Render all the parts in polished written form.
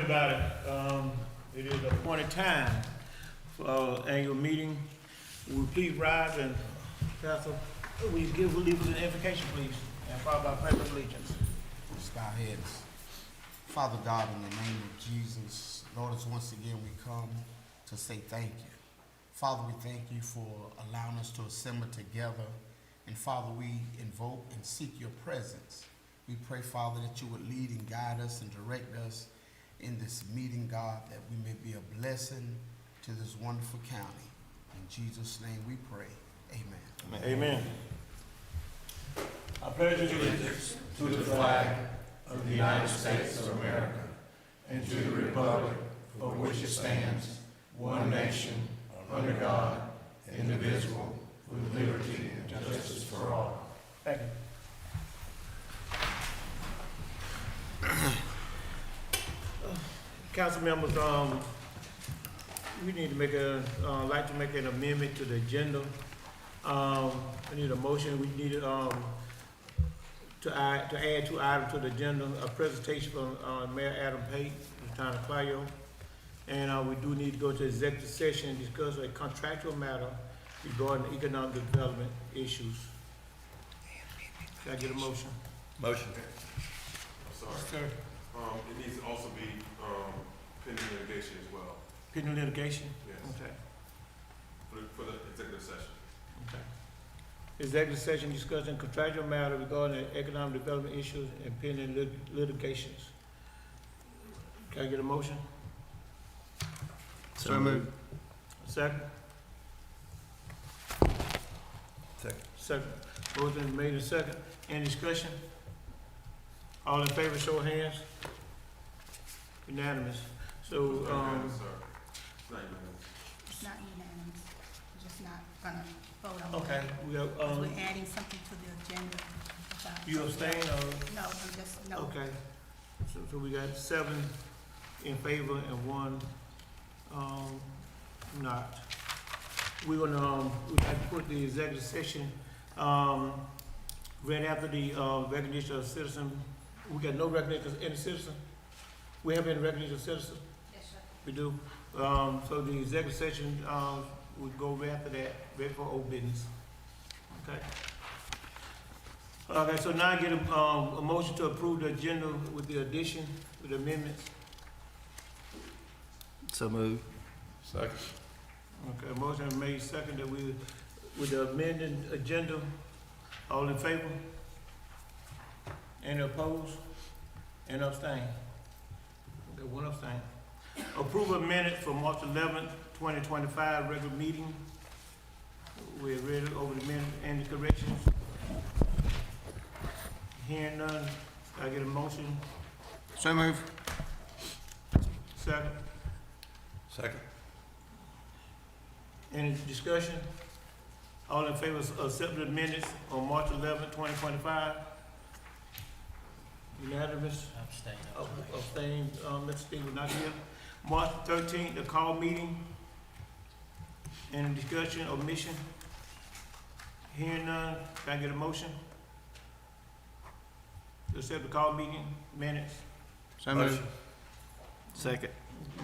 everybody. It is appointed time for our annual meeting. Will you please rise and Pastor, we'll leave us an invocation, please, and followed by prayer of allegiance. Sky heads. Father God, in the name of Jesus, Lord, as once again we come to say thank you. Father, we thank you for allowing us to assemble together. And Father, we invoke and seek your presence. We pray, Father, that you would lead and guide us and direct us in this meeting, God, that we may be a blessing to this wonderful county. In Jesus' name we pray. Amen. Amen. I pledge allegiance to the flag of the United States of America and to the republic for which it stands, one nation, under God, indivisible, with liberty and justice for all. Thank you. Council members, we need to make like to make an amendment to the agenda. I need a motion. We need to add 2 items to the agenda: a presentation from Mayor Adam Pate, the town of Clio, and we do need to go to executive session and discuss a contractual matter regarding economic development issues. Can I get a motion? Motion. Sorry. Sir. It needs to also be pending litigation as well. Pending litigation? Yes. Okay. For the executive session. Okay. Executive session discussing contractual matter regarding economic development issues and pending litigations. Can I get a motion? So moved. Second? Second. Motion is made and second. Any discussion? All in favor, show of hands. Unanimous. So, Sir. It's not unanimous. It's not unanimous, we're just not gonna vote on it. okay, we have, Because we're adding something to the agenda. about- you abstain or? No, I'm just, no. Okay, so we got 7 in favor and 1, not. We're gonna, we have to put the executive session, right after the, recognition of citizen. We got no recognition of any citizen? We have any recognition of citizen? Yes, sir. We do. So the executive session, would go right after that, right for old business. Okay? Okay, so now I get a motion to approve the agenda with the addition, with the amendments. So moved. Second. Okay, motion is made second that we, with the amended agenda, all in favor? Any opposed? Any abstain? Okay, 1 abstain. Approval of minutes for March 11th, 2025, regular meeting. We're ready over the minutes. Any corrections? Hearing none, I get a motion. So moved. Second. Second. Any discussion? All in favor of accepting the minutes on March 11th, 2025? Unanimous? Abstain, Mr. Steve was not here. March 13th, the call meeting. Any discussion or omission? Hearing none, can I get a motion? To accept the call meeting minutes? So moved. Second.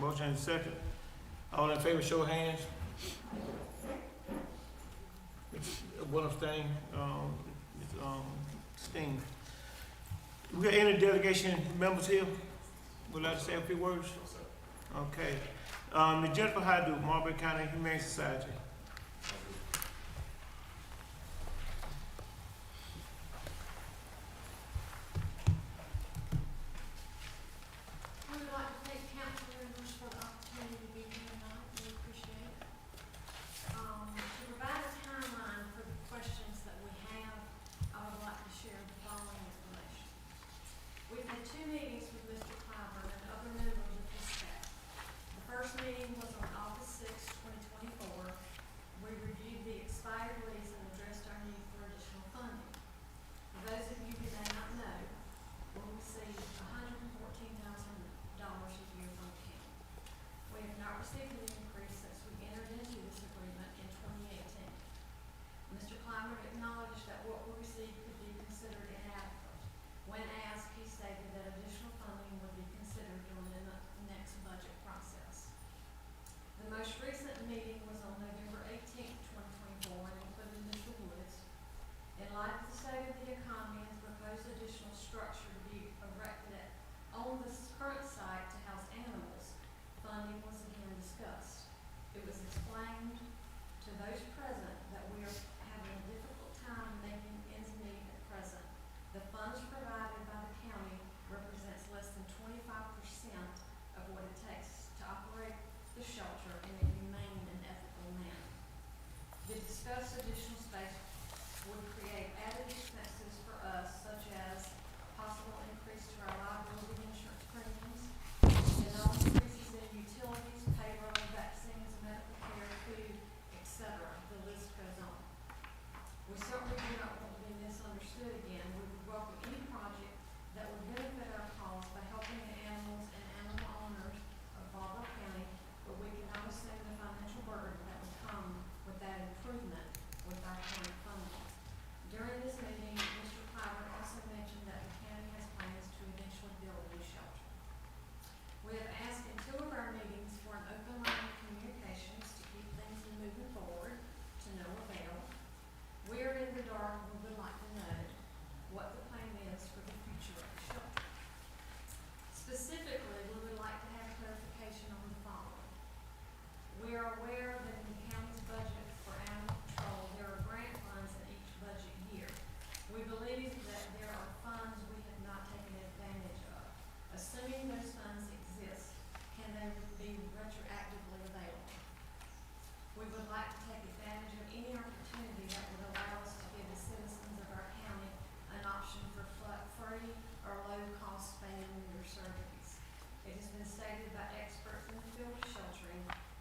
Motion and second. All in favor, show of hands. 1 abstain, Sting. We got any delegation members here? Would like to say a few words? Okay. Ms. Jennifer Hyde, Marlboro County Humane Society. I would like to thank council members for the opportunity to be here tonight. We appreciate it. To provide a timeline for the questions that we have, I would like to share the following information. We've had 2 meetings with Mr. Clyburn and other members of his staff. The first meeting was on August 6, 2024,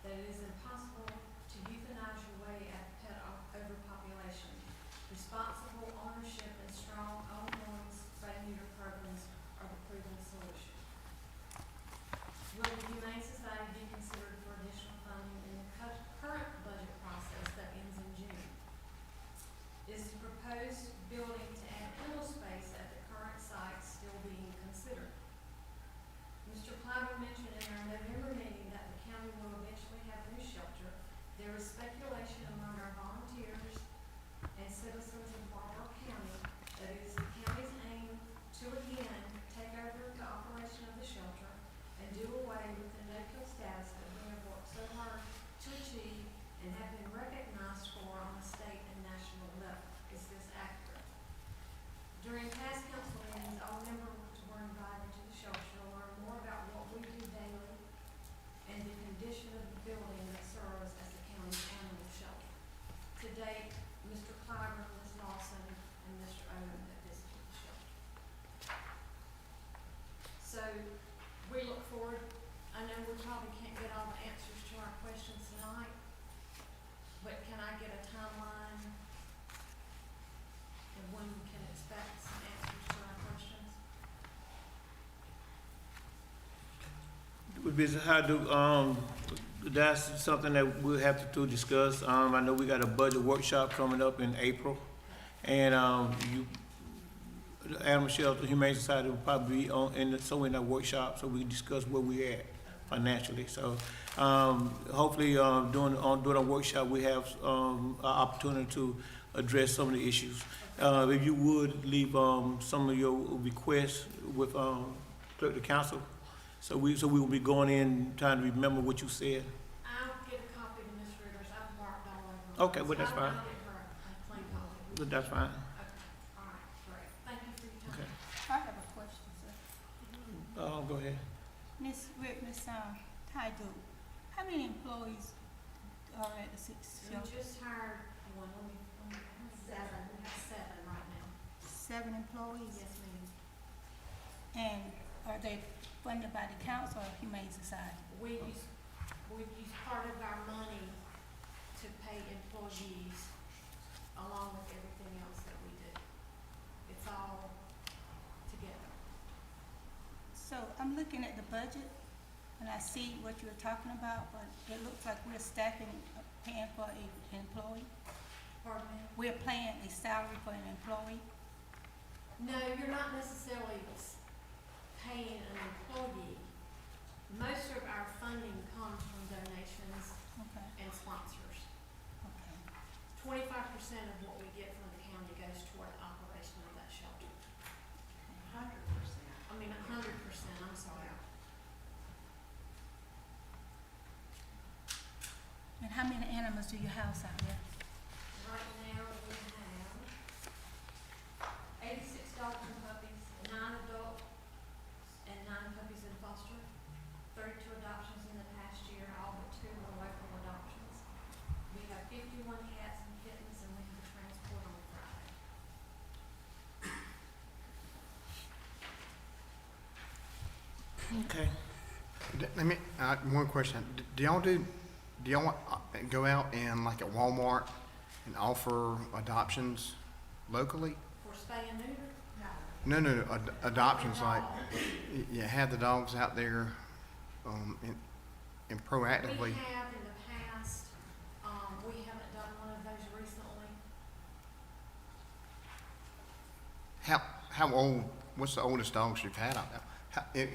that it is impossible to euthanize your way out of pet overpopulation. Responsible ownership and strong ongoing spay-neuter programs are the proven solution. Will the Humane Society be considered for additional funding in the current budget process that ends in June? Is the proposed building to add kennel space at the current site still being considered? Mr. Clyburn mentioned in our November meeting that the county will eventually have a new shelter. There is speculation among our volunteers and citizens of Marlboro County that it is the county's aim to again take over the operation of the shelter and do away with the no-kill status that we have worked so hard to achieve and have been recognized for on the state and national level. Is this accurate? During past council meetings, all members were invited to the shelter to learn more about what we do daily and the condition of the building that serves as the county's animal shelter. To date, Mr. Clyburn, Ms. Lawson, and Mr. Owen have visited the shelter. So, we look forward, I know we probably can't get all the answers to our questions tonight, but can I get a timeline of when we can expect some answers to our questions? Would be how that's something that we'll have to discuss. I know we got a budget workshop coming up in April, and the Animal Shelter Humane Society will probably be in that workshop, so we can discuss where we at financially. So hopefully during our workshop we have an opportunity to address some of the issues. If you would leave some of your requests with clerk to council, so we will be going in trying to remember what you said. I'll get a copy to Ms. Rivers, I've marked all over. Okay, well, that's fine. I'll get her a clean copy. But that's fine. Okay, all right, great. Thank you for your time. Okay. I have a question, sir. Go ahead. Miss Tydo, how many employees are at the six We shelter? just hired one, let me, seven, we have seven right now. 7 employees? Yes, ma'am. And are they funded by the council or Humane Society? We use part of our money to pay employees along with everything else that we do. It's all together. So I'm looking at the budget and I see what you're talking about, but it looks like we're stacking, paying for an employee. Pardon me? We're paying a salary for an employee. No, you're not necessarily paying an employee. Most of our funding comes from donations Okay, and sponsors. okay. 25% of what we get from the county goes toward the operation of that shelter. 100%. 100%, I'm sorry. And how many animals do you house out there? Right now, we have 86 dogs and puppies, 9 adults and 9 puppies in foster, 32 adoptions in the past year, all but 2 were local adoptions. We have 51 cats and kittens, and we have a transport on Friday. Okay. Let me, one question. Do y'all want, go out and like at Walmart and offer adoptions locally? For spay and neuter? No, adoptions like, have the dogs out there, and proactively. We have in the past, we haven't done one of those recently. How old, what's the oldest dogs you've had out there?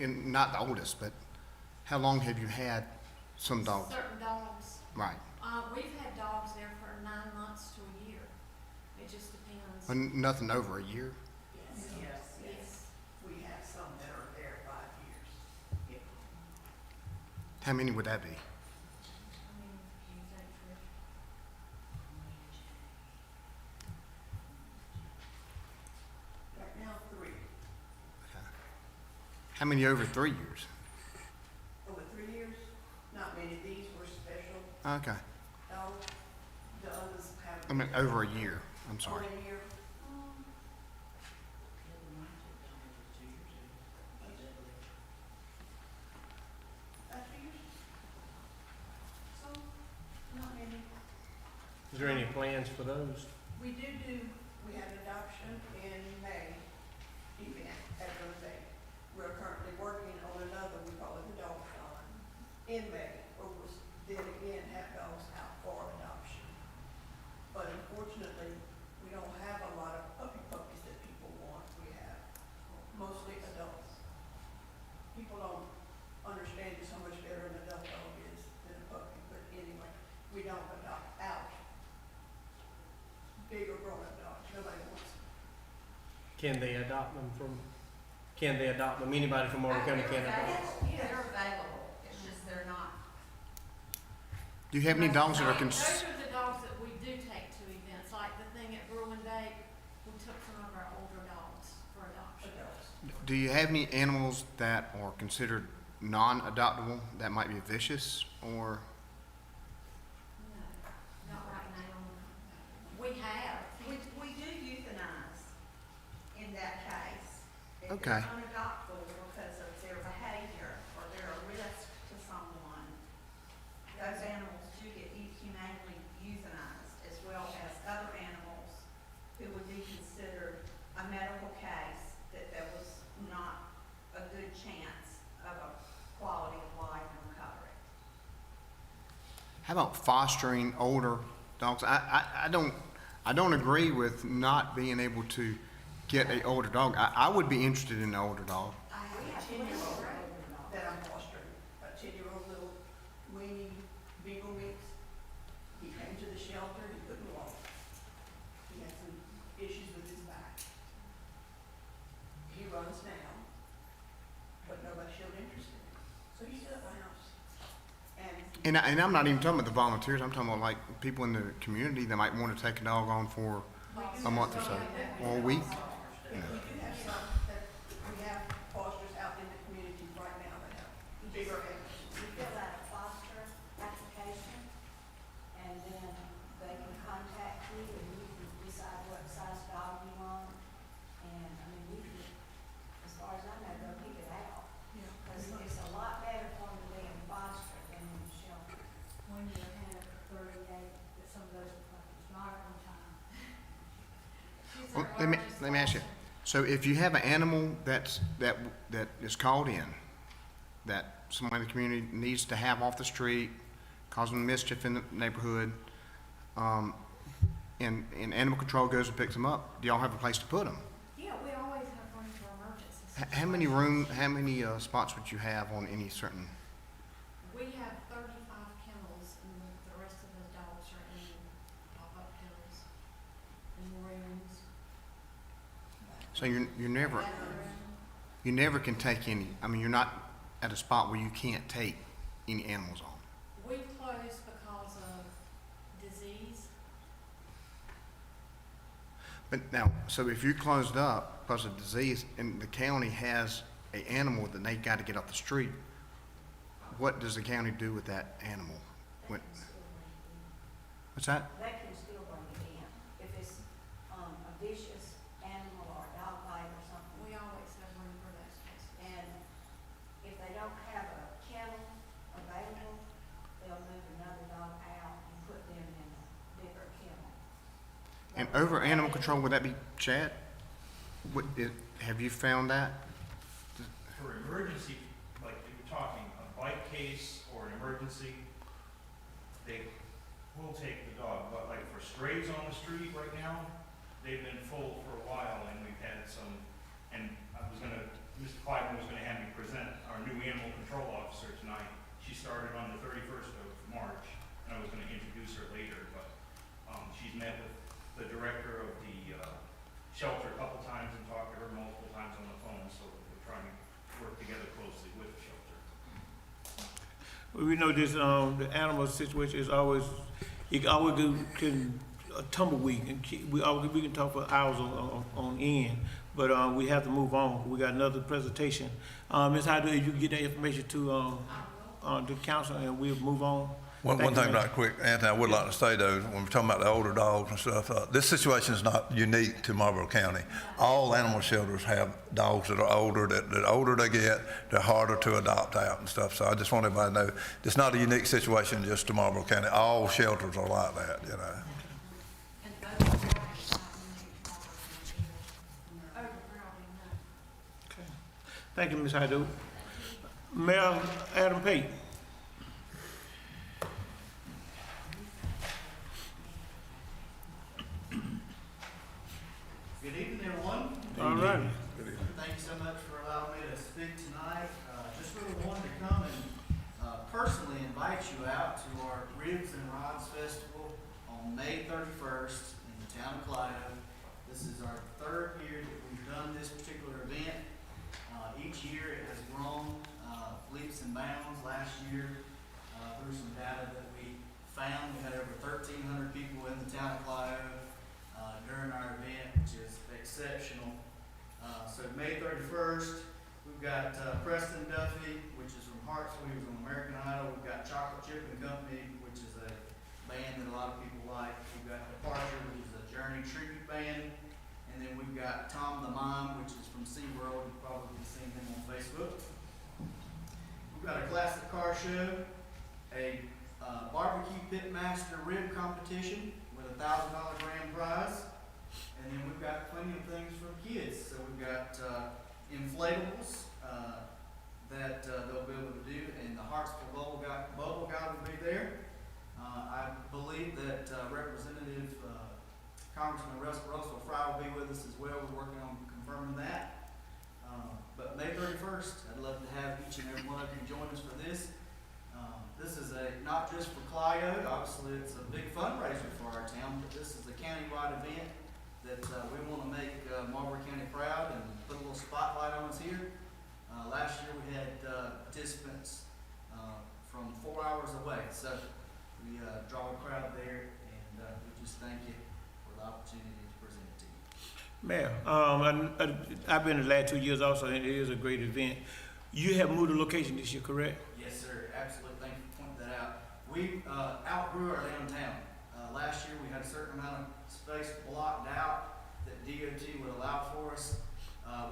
Not the oldest, but how long have you had some dogs? Certain dogs. Right. We've had dogs there for 9 months to a year. It just depends. But nothing over a year? Yes. We have some that are there 5 years. How many would that be? I mean, you think, Trish? Right now, 3. How many over 3 years? Over 3 years, not many. These were special Okay. dogs. The others have. I mean, over a year. I'm sorry. Over a year. About 2 years. So there any plans for those? We had an adoption in May event at Rose Bay. We're currently working on another, we call it the Dog Con, in May, where we'll then again have dogs out for adoption. But unfortunately, we don't have a lot of puppies that people want. We have mostly adults. People don't understand just how much better an adult dog is than a puppy, but anyway, we don't adopt out big or grown-up dogs. Nobody wants them. Can they adopt them? Anybody from Marlboro County can adopt? They're available, it's just they're not. Do you have any dogs that are Those are the dogs that we do take to events, like the thing at Bruin Day, we took some of our older dogs for adoption. Adults. do you have any animals that are considered non-adoptable that might be vicious or? No, not right now. We have. We do euthanize in that case. If Okay. they're unadoptable because of their behavior or they're a risk to someone, those animals do get humanely euthanized, as well as other animals who would be considered a medical case that there was not a good chance of a quality of life and recovery. How about fostering older dogs? I don't agree with not being able to get an older dog. I would be interested in an older dog. We have 10-year-old that I'm fostering, a 10-year-old little weenie beagle mix. He came to the shelter, he couldn't walk. He had some issues with his back. He runs now, but nobody showed interest in him. So he's at my house. And I'm not even talking about the volunteers. I'm talking about like people in the community that might want to take a dog on for a month or so, or a week. We do have some that, we have fosters out in the community right now that have bigger animals. You fill out a foster application, and then they can contact you, and you can decide what size dog you want. And, I mean, you can, as far as I know, go pick it out. Yeah. Because it's a lot better for them to be in foster than in the shelter. When you had 38, that some of those puppies, not at one time. She's Well, our let largest me ask you. foster. So if you have an animal that is called in, that someone in the community needs to have off the street, causing mischief in the neighborhood, and animal control goes and picks them up, do y'all have a place to put them? Yeah, we always have room for emergencies. How many spots would you have on any certain? We have 35 kennels, and the rest of the dogs are in pop-up kennels and rooms. So Bathroom. you never can take any. I mean, you're not at a spot where you can't take any animals on. We closed because of disease. But now, so if you're closed up because of disease and the county has an animal that they got to get off the street, what does the county do with that animal? They What, can still bring it in. what's that? They can still bring it in. If it's, a vicious animal or a dog bite or something. We always have room for those cases. And if they don't have a kennel available, they'll move another dog out and put them in a bigger kennel. And over animal control, would that be Chad? Have you found that? For emergency, like you're talking, a bite case or an emergency, they will take the dog, but like for strays on the street right now, they've been full for a while, and we've had some, and Mr. Clyden was gonna have me present our new animal control officer tonight. She started on the 31st of March, and I was gonna introduce her later, but, she's met with the director of the, shelter a couple times and talked to her multiple times on the phone, so we're trying to work together closely with the shelter. We know this, the animal situation is always, it always can a tumbleweed, and we can talk for hours on end, but, we have to move on. We got another presentation. Ms. Hyde, if you can get that information to the council, and we'll move on. One Thank you, thing ma'am. right quick, Anthony, I would like to say though, when we're talking about the older dogs and stuff, this situation is not unique to Marlboro County. All animal shelters have dogs that are older, the older they get, the harder to adopt out and stuff. So I just want everybody to know, it's not a unique situation just to Marlboro County. All shelters are like that, you know. Thank you, Ms. Hydo. Mayor Adam Pate. Good evening, everyone. All right. Thank you so much for allowing me to speak tonight. Just really wanted to come and personally invite you out to our Ribs and Rods Festival on May 31st in the town of Clio. This is our third year that we've done this particular event. Each year it has grown leaps and bounds. Last year, through some data that we found, we had over 1,300 people in the town of Clio during our event, which is exceptional. So May 31st, we've got Preston Duffy, which is from Hartsville, he was on American Idol. We've got Chocolate Chip and Company, which is a band that a lot of people like. We've got Departure, which is a Journey tribute band. And then we've got Tom the Mime, which is from SeaWorld. You've probably seen him on Facebook. We've got a classic car show, a barbecue pitmaster rib competition with a $1,000 grand prize. And then we've got plenty of things for kids. So we've got inflatables that they'll be able to do, and the Hartsville Bubble Guy will be there. I believe that Representative Congressman Russell Fry will be with us as well. We're working on confirming that. But May 31st, I'd love to have each and every one of you join us for this. This is not just for Clio. Obviously, it's a big fundraiser for our town, but this is a countywide event that we want to make Marlboro County proud and put a little spotlight on us here. Last year we had participants from 4 hours away, so we draw a crowd there, and we just thank you for the opportunity to present it to you. Mayor, I've been the last 2 years also, and it is a great event. You have moved the location this year, correct? Yes, sir. Absolutely. Thank you for pointing that out. We outgrew our downtown. Last year we had a certain amount of space blocked out that DOT would allow for us.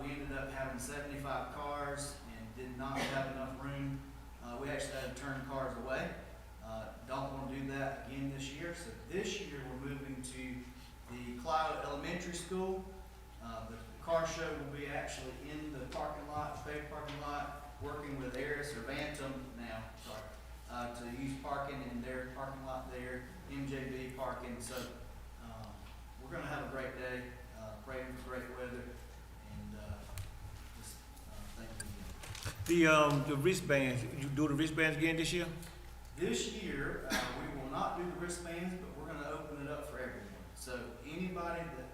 We ended up having 75 cars and did not have enough room. We actually had to turn cars away. Don't want to do that again this year. So this year we're moving to the Clio Elementary School. The car show will be actually in the parking lot, the paved parking lot, working with Aris or Bantam now, to use parking in their parking lot there, MJB parking. So we're going to have a great day, praying for great weather, and just thank you again. The wristbands, you do the wristbands again this year? This year, we will not do the wristbands, but we're going to open it up for everyone. So anybody that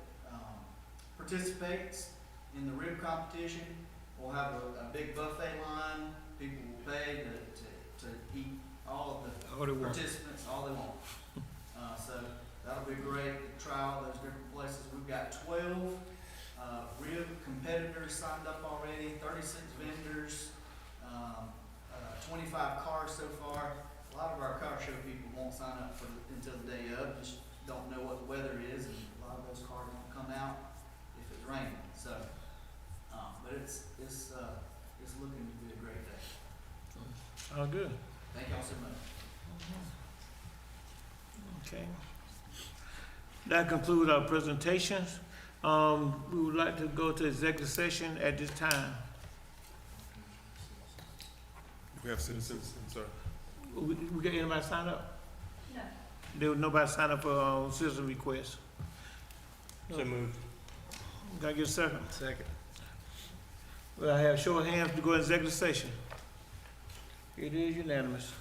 participates in the rib competition will have a big buffet line. People will pay to eat all of the participants all they want. So that'll be great to try all those different places. We've got 12 rib competitors signed up already, 36 vendors, 25 cars so far. A lot of our car show people won't sign up until the day of, just don't know what the weather is, and a lot of those cars won't come out if it's raining. So, but it's looking to be a great day. Oh, good. Thank y'all so much. Okay. That concludes our presentations. We would like to go to executive session at this time. We have citizens, sorry. We got anybody sign up? No. There was nobody sign up for citizen requests. So moved. Can I get a second? Second. Well, I have show of hands to go in executive session. It is unanimous.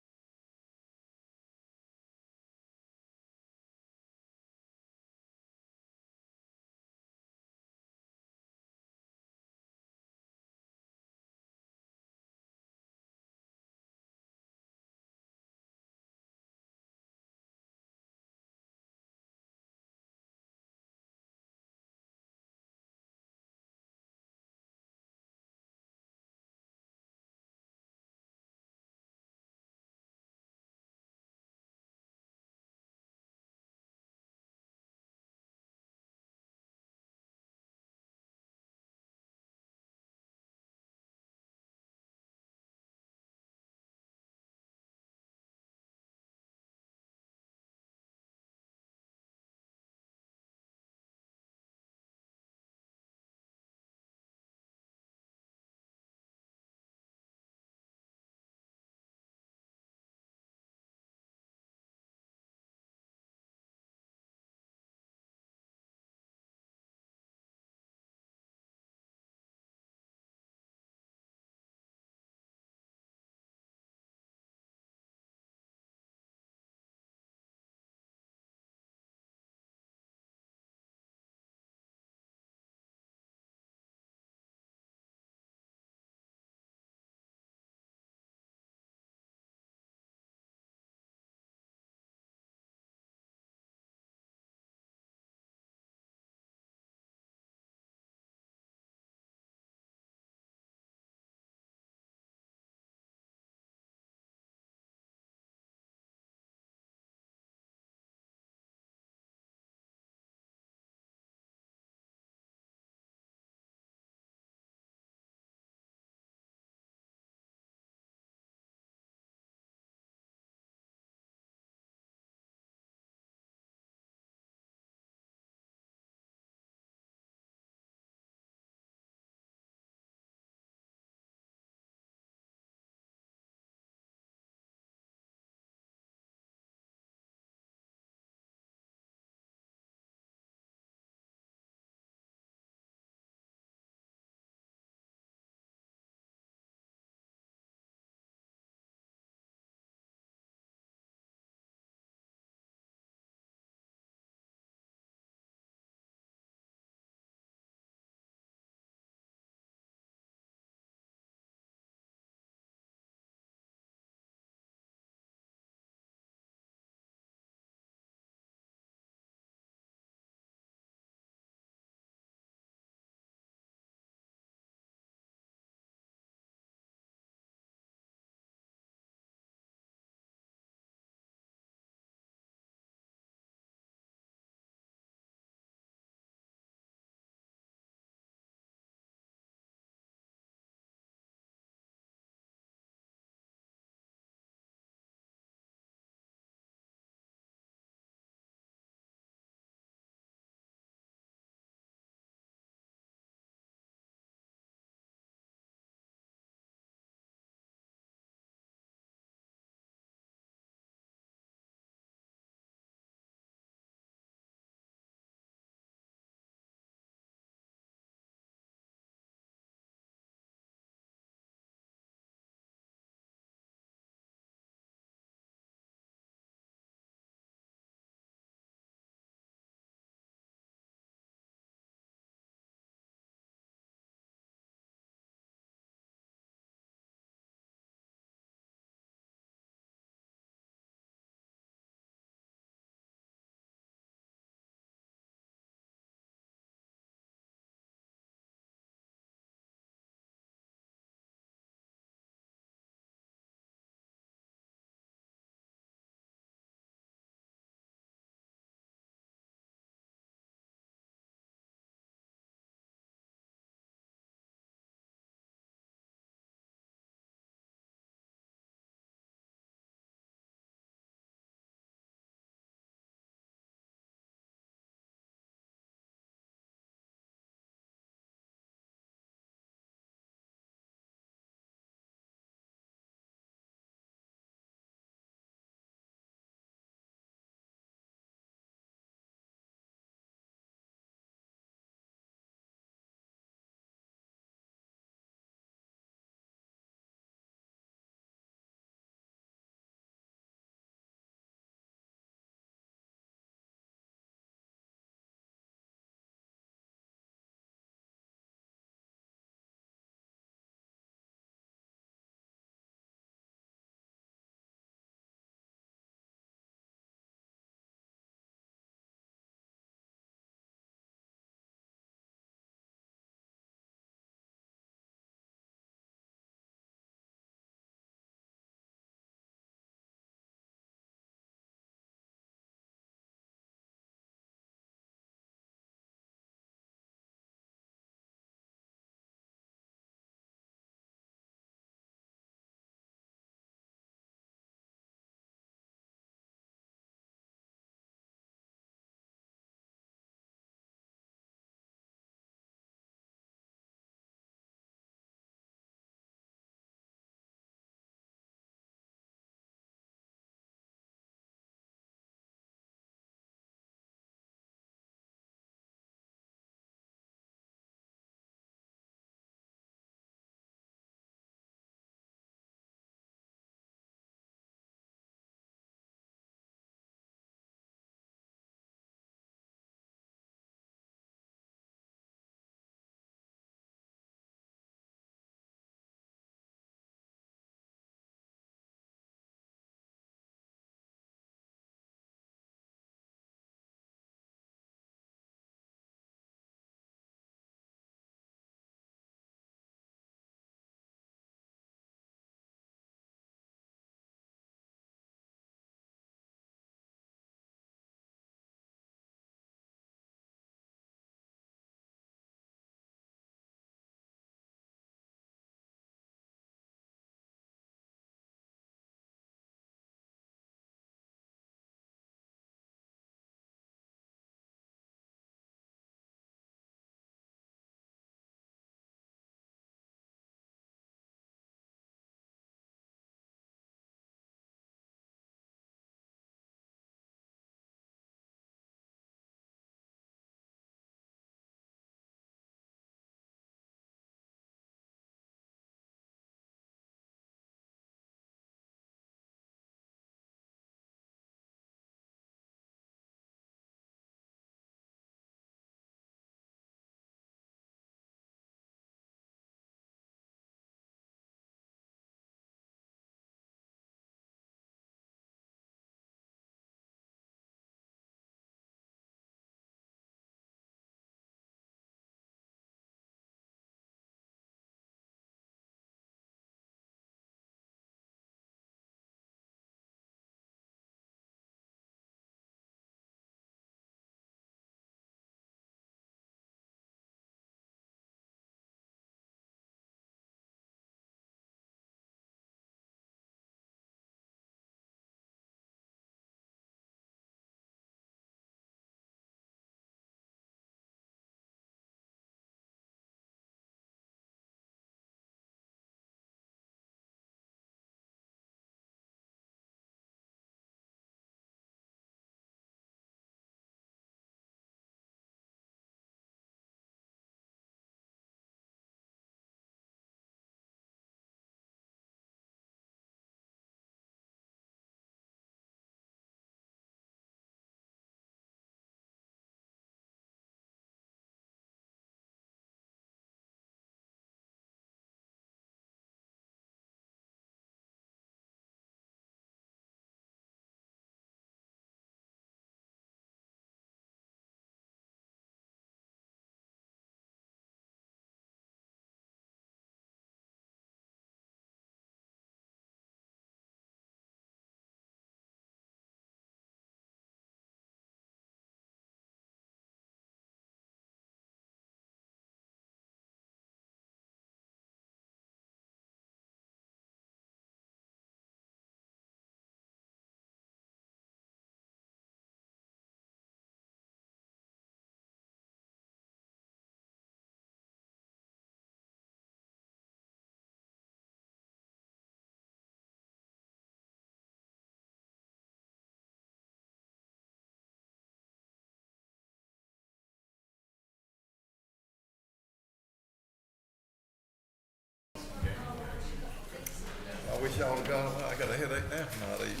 wish y'all had gone. I got a headache now from all these.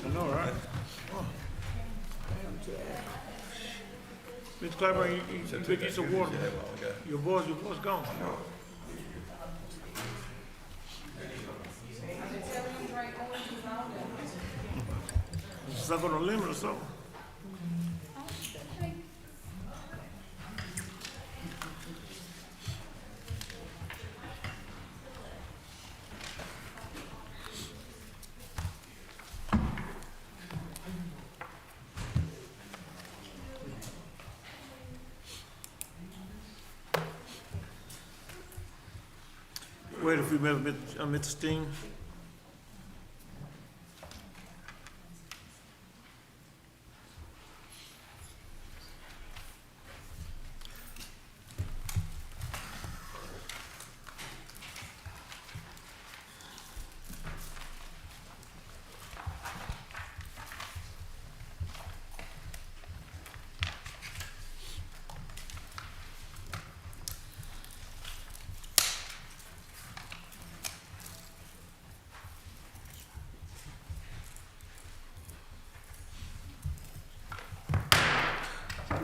I know, right? Mr. Claiborne, you could get some water. Your voice gone. Suck on a lemon or something. Wait a few minutes, Mr. Steen.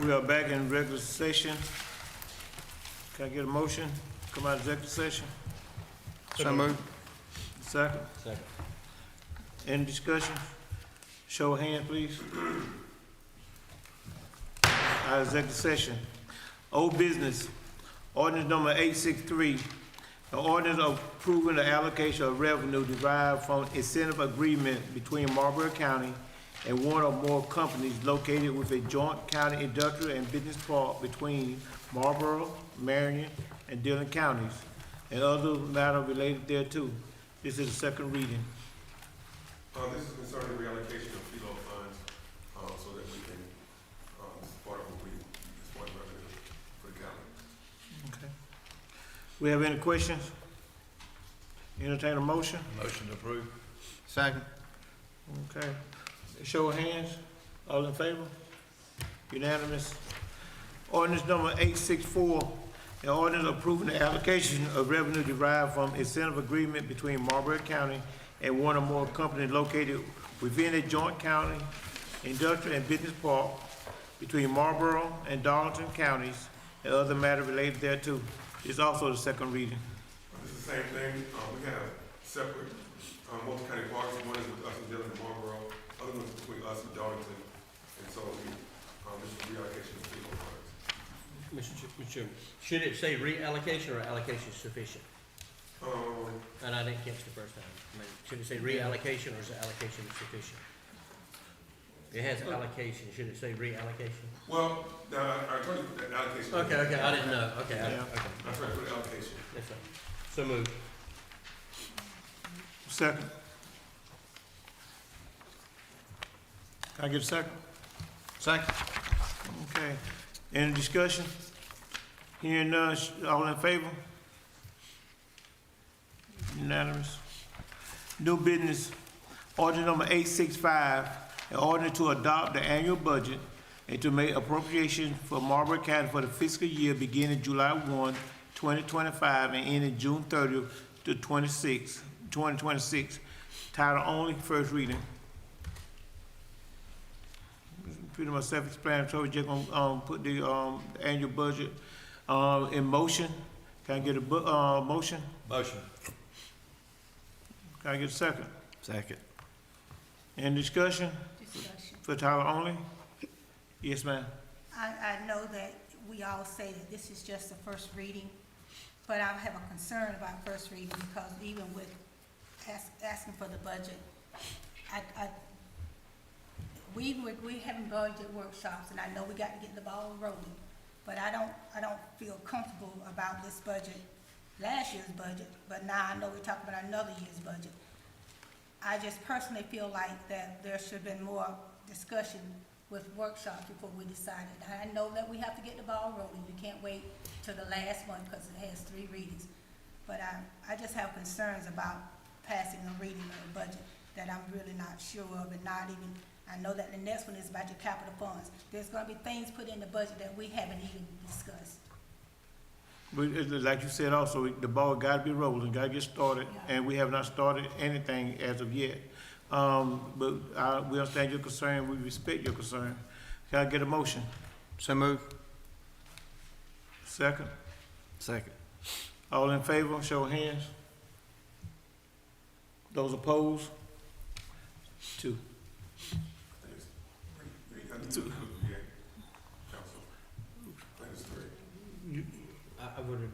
We are back in regular session. Can I get a motion? Come out of executive session? So moved. Second? Second. Any discussion? Show of hand, please. Out of executive session. Old business, ordinance number 863, an ordinance approving the allocation of revenue derived from incentive agreement between Marlboro County and one or more companies located with a joint county industrial and business park between Marlboro, Marion, and Dillon counties, and other matter related thereto. This is the second reading. This is concerning reallocation of FILO funds, so that we can, support what we, support revenue for the county. Okay. We have any questions? Entertain a motion? Motion to approve. Second. Okay. Show of hands. All in favor? Unanimous. Ordinance number 864, an ordinance approving the allocation of revenue derived from incentive agreement between Marlboro County and one or more companies located within a joint county industrial and business park between Marlboro and Darlington counties and other matter related thereto. It's also the second reading. This is the same thing. We have separate, multi-county parks. One is with us in Dillon and Marlboro. Other ones between us and Darlington. And so we, this is reallocation of FILO funds. Mr. Chairman, should it say reallocation or allocation sufficient? And I didn't catch the first time. I mean, should it say reallocation or is it allocation sufficient? It has allocation. Should it say reallocation? Well, our attorney put that allocation. Okay, I didn't know. Okay, Yeah. okay. Our attorney put allocation. Yes, sir. So moved. Second. Can I get a second? Second. Okay. Any discussion? Hearing none, all in favor? Unanimous. New business, ordinance number 865, an ordinance to adopt the annual budget and to make appropriation for Marlboro County for the fiscal year beginning July 1, 2025 and ending June 30th to 2026. Title only, first reading. Pretty much self-explanatory. Just gonna put the annual budget in motion. Can I get a motion? Motion. Can I get a second? Second. Any discussion Discussion. for title only? Yes, ma'am. I know that we all say that this is just the first reading, but I have a concern about first reading because even with asking for the budget, we having budget workshops, and I know we got to get the ball rolling, but I don't feel comfortable about this budget, last year's budget, but now I know we're talking about another year's budget. I just personally feel like that there should have been more discussion with workshops before we decided. I know that we have to get the ball rolling. We can't wait till the last one because it has 3 readings. But I just have concerns about passing a reading of the budget that I'm really not sure of, and not even, I know that the next one is about your capital funds. There's gonna be things put in the budget that we haven't even discussed. But like you said also, the ball gotta be rolling, gotta get started, and we have not started anything as of yet. But we understand your concern, we respect your concern. Can I get a motion? So move. Second? Second. All in favor, show of hands. Those opposed? 2. Council. I think it's 3. I voted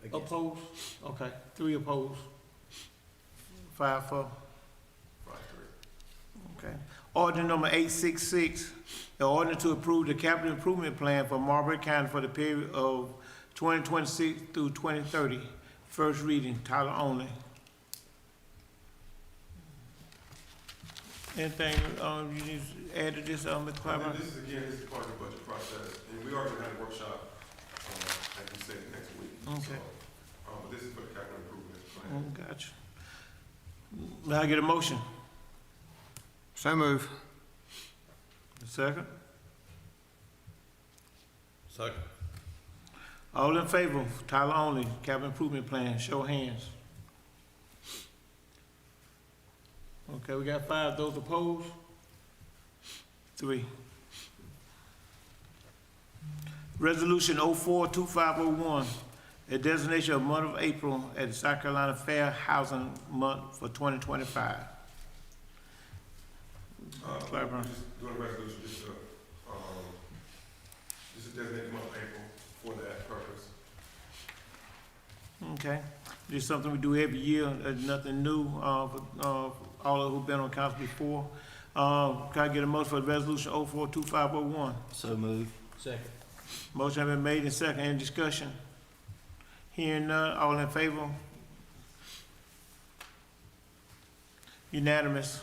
against. Opposed? Okay, 3 opposed. 5 for. 5-3. Okay. Ordinance number 866, the ordinance to approve the capital improvement plan for Marlboro County for the period of 2026 through 2030. First reading, title only. Anything, you need to add to this, Mr. Clyburn? This is part of the budget process, and we are gonna have a workshop, like you said, next week. Okay. So, but this is for the capital improvement plan. Gotcha. Now I get a motion. So move. Second? Second. All in favor, title only, capital improvement plan, show of hands. Okay, we got 5. Those opposed? 3. Resolution 042501, a designation of month of April as the South Carolina Fair Housing Month for 2025. Clyburn. We're just doing a resolution, just to designate the month of April for that purpose. Okay, this is something we do every year. There's nothing new for all of who've been on council before. Can I get a motion for resolution 042501? So move. Second. Motion has been made and second. Any discussion? Hearing none, all in favor? Unanimous.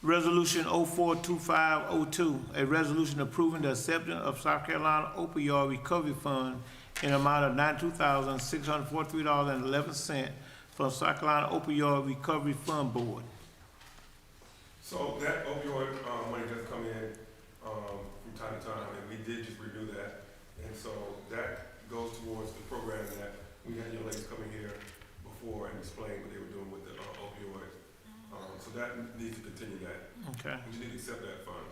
Resolution 042502, a resolution approving the acceptance of South Carolina Opioid Recovery Fund in an amount of $92,643.11 from South Carolina Opioid Recovery Fund Board. So that opioid money does come in from time to time, and we did just renew that. And so that goes towards the program that we had young ladies coming here before and explain what they were doing with the opioids. So that needs to continue that. Okay. We need to accept that fund.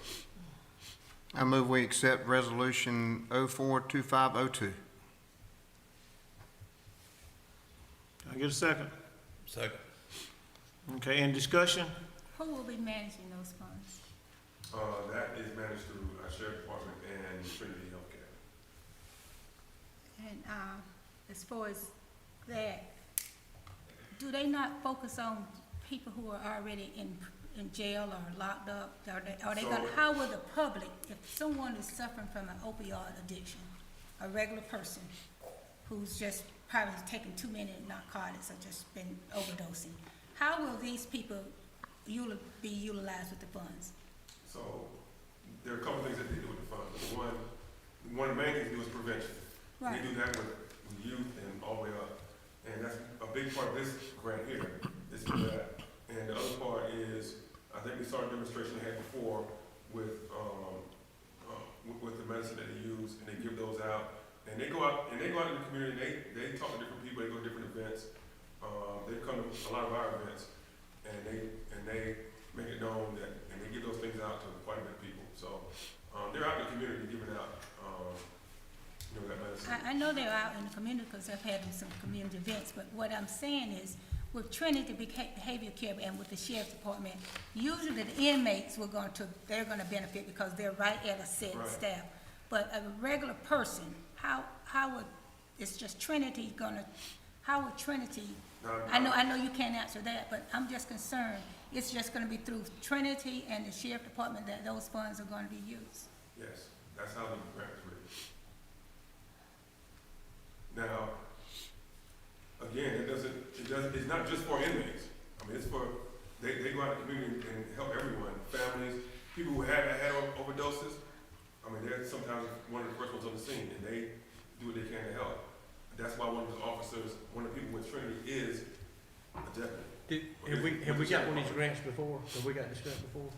I move we accept resolution 042502. Can I get a second? Second. Okay, any discussion? Who will be managing those funds? That is managed through our sheriff department and Trinity Healthcare. And, as far as that, do they not focus on people who are already in jail or locked up? Are they gonna, how will the public, if someone is suffering from an opioid addiction, a regular person who's just probably taking too many narcotics or just been overdosing, how will these people be utilized with the funds? So there are a couple things that they do with the fund. One of the main things we do is prevention. Right. We do that with youth and all the way up. And that's a big part of this grant here, is for that. And the other part is, I think we saw a demonstration they had before with the medicine that they use, and they give those out. And they go out in the community, they talk to different people, they go to different events. They come to a lot of our events, and they make it known that, and they give those things out to quite a bit of people. So they're out in the community giving out, that medicine. I know they're out in the community because I've had some community events, but what I'm saying is, with Trinity Behavior Care and with the sheriff's department, usually the inmates they're gonna benefit because they're right at a set staff. But a regular person, how would, it's just Trinity how would Trinity, I know you can't answer that, but I'm just concerned, it's just gonna be through Trinity and the sheriff department that those funds are gonna be used. Yes, that's how the grant is written. Now, again, it's not just for inmates. I mean, it's for, they go out in the community and help everyone, families, people who had overdoses. I mean, they're sometimes one of the first ones on the scene, and they do what they can to help. That's why one of the officers, one of the people with Trinity is a deputy. Have we got one of these grants before? Have we got this grant before?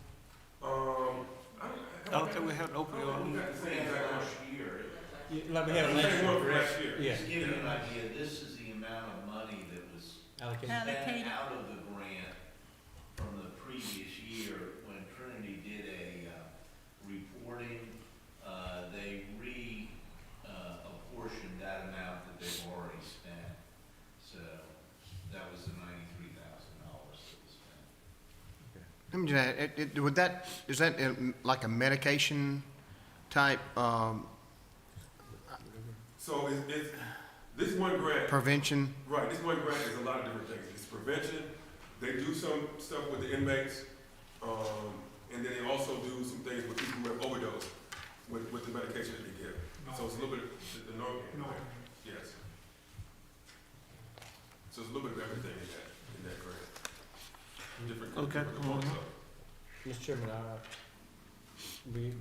I don't think we have an opioid. We got the same exact one. like we had The last same one from year. last year. Yeah, To give you an idea, this is the amount of money that was allocation. Allocated. spent out of the grant from the previous year when Trinity did a reporting. They apportioned that amount that they've already spent. So that was the $93,000 that was spent. Let me just add, would that, is that like a medication type, So it's, this one grant, prevention? right, this one grant is a lot of different things. It's prevention, they do some stuff with the inmates, and then they also do some things with people who have overdosed with the medication that they give. So it's a little bit of the Narcan, yes. So it's a little bit of everything in that grant. Different Okay. different components of it. Mr. Chairman,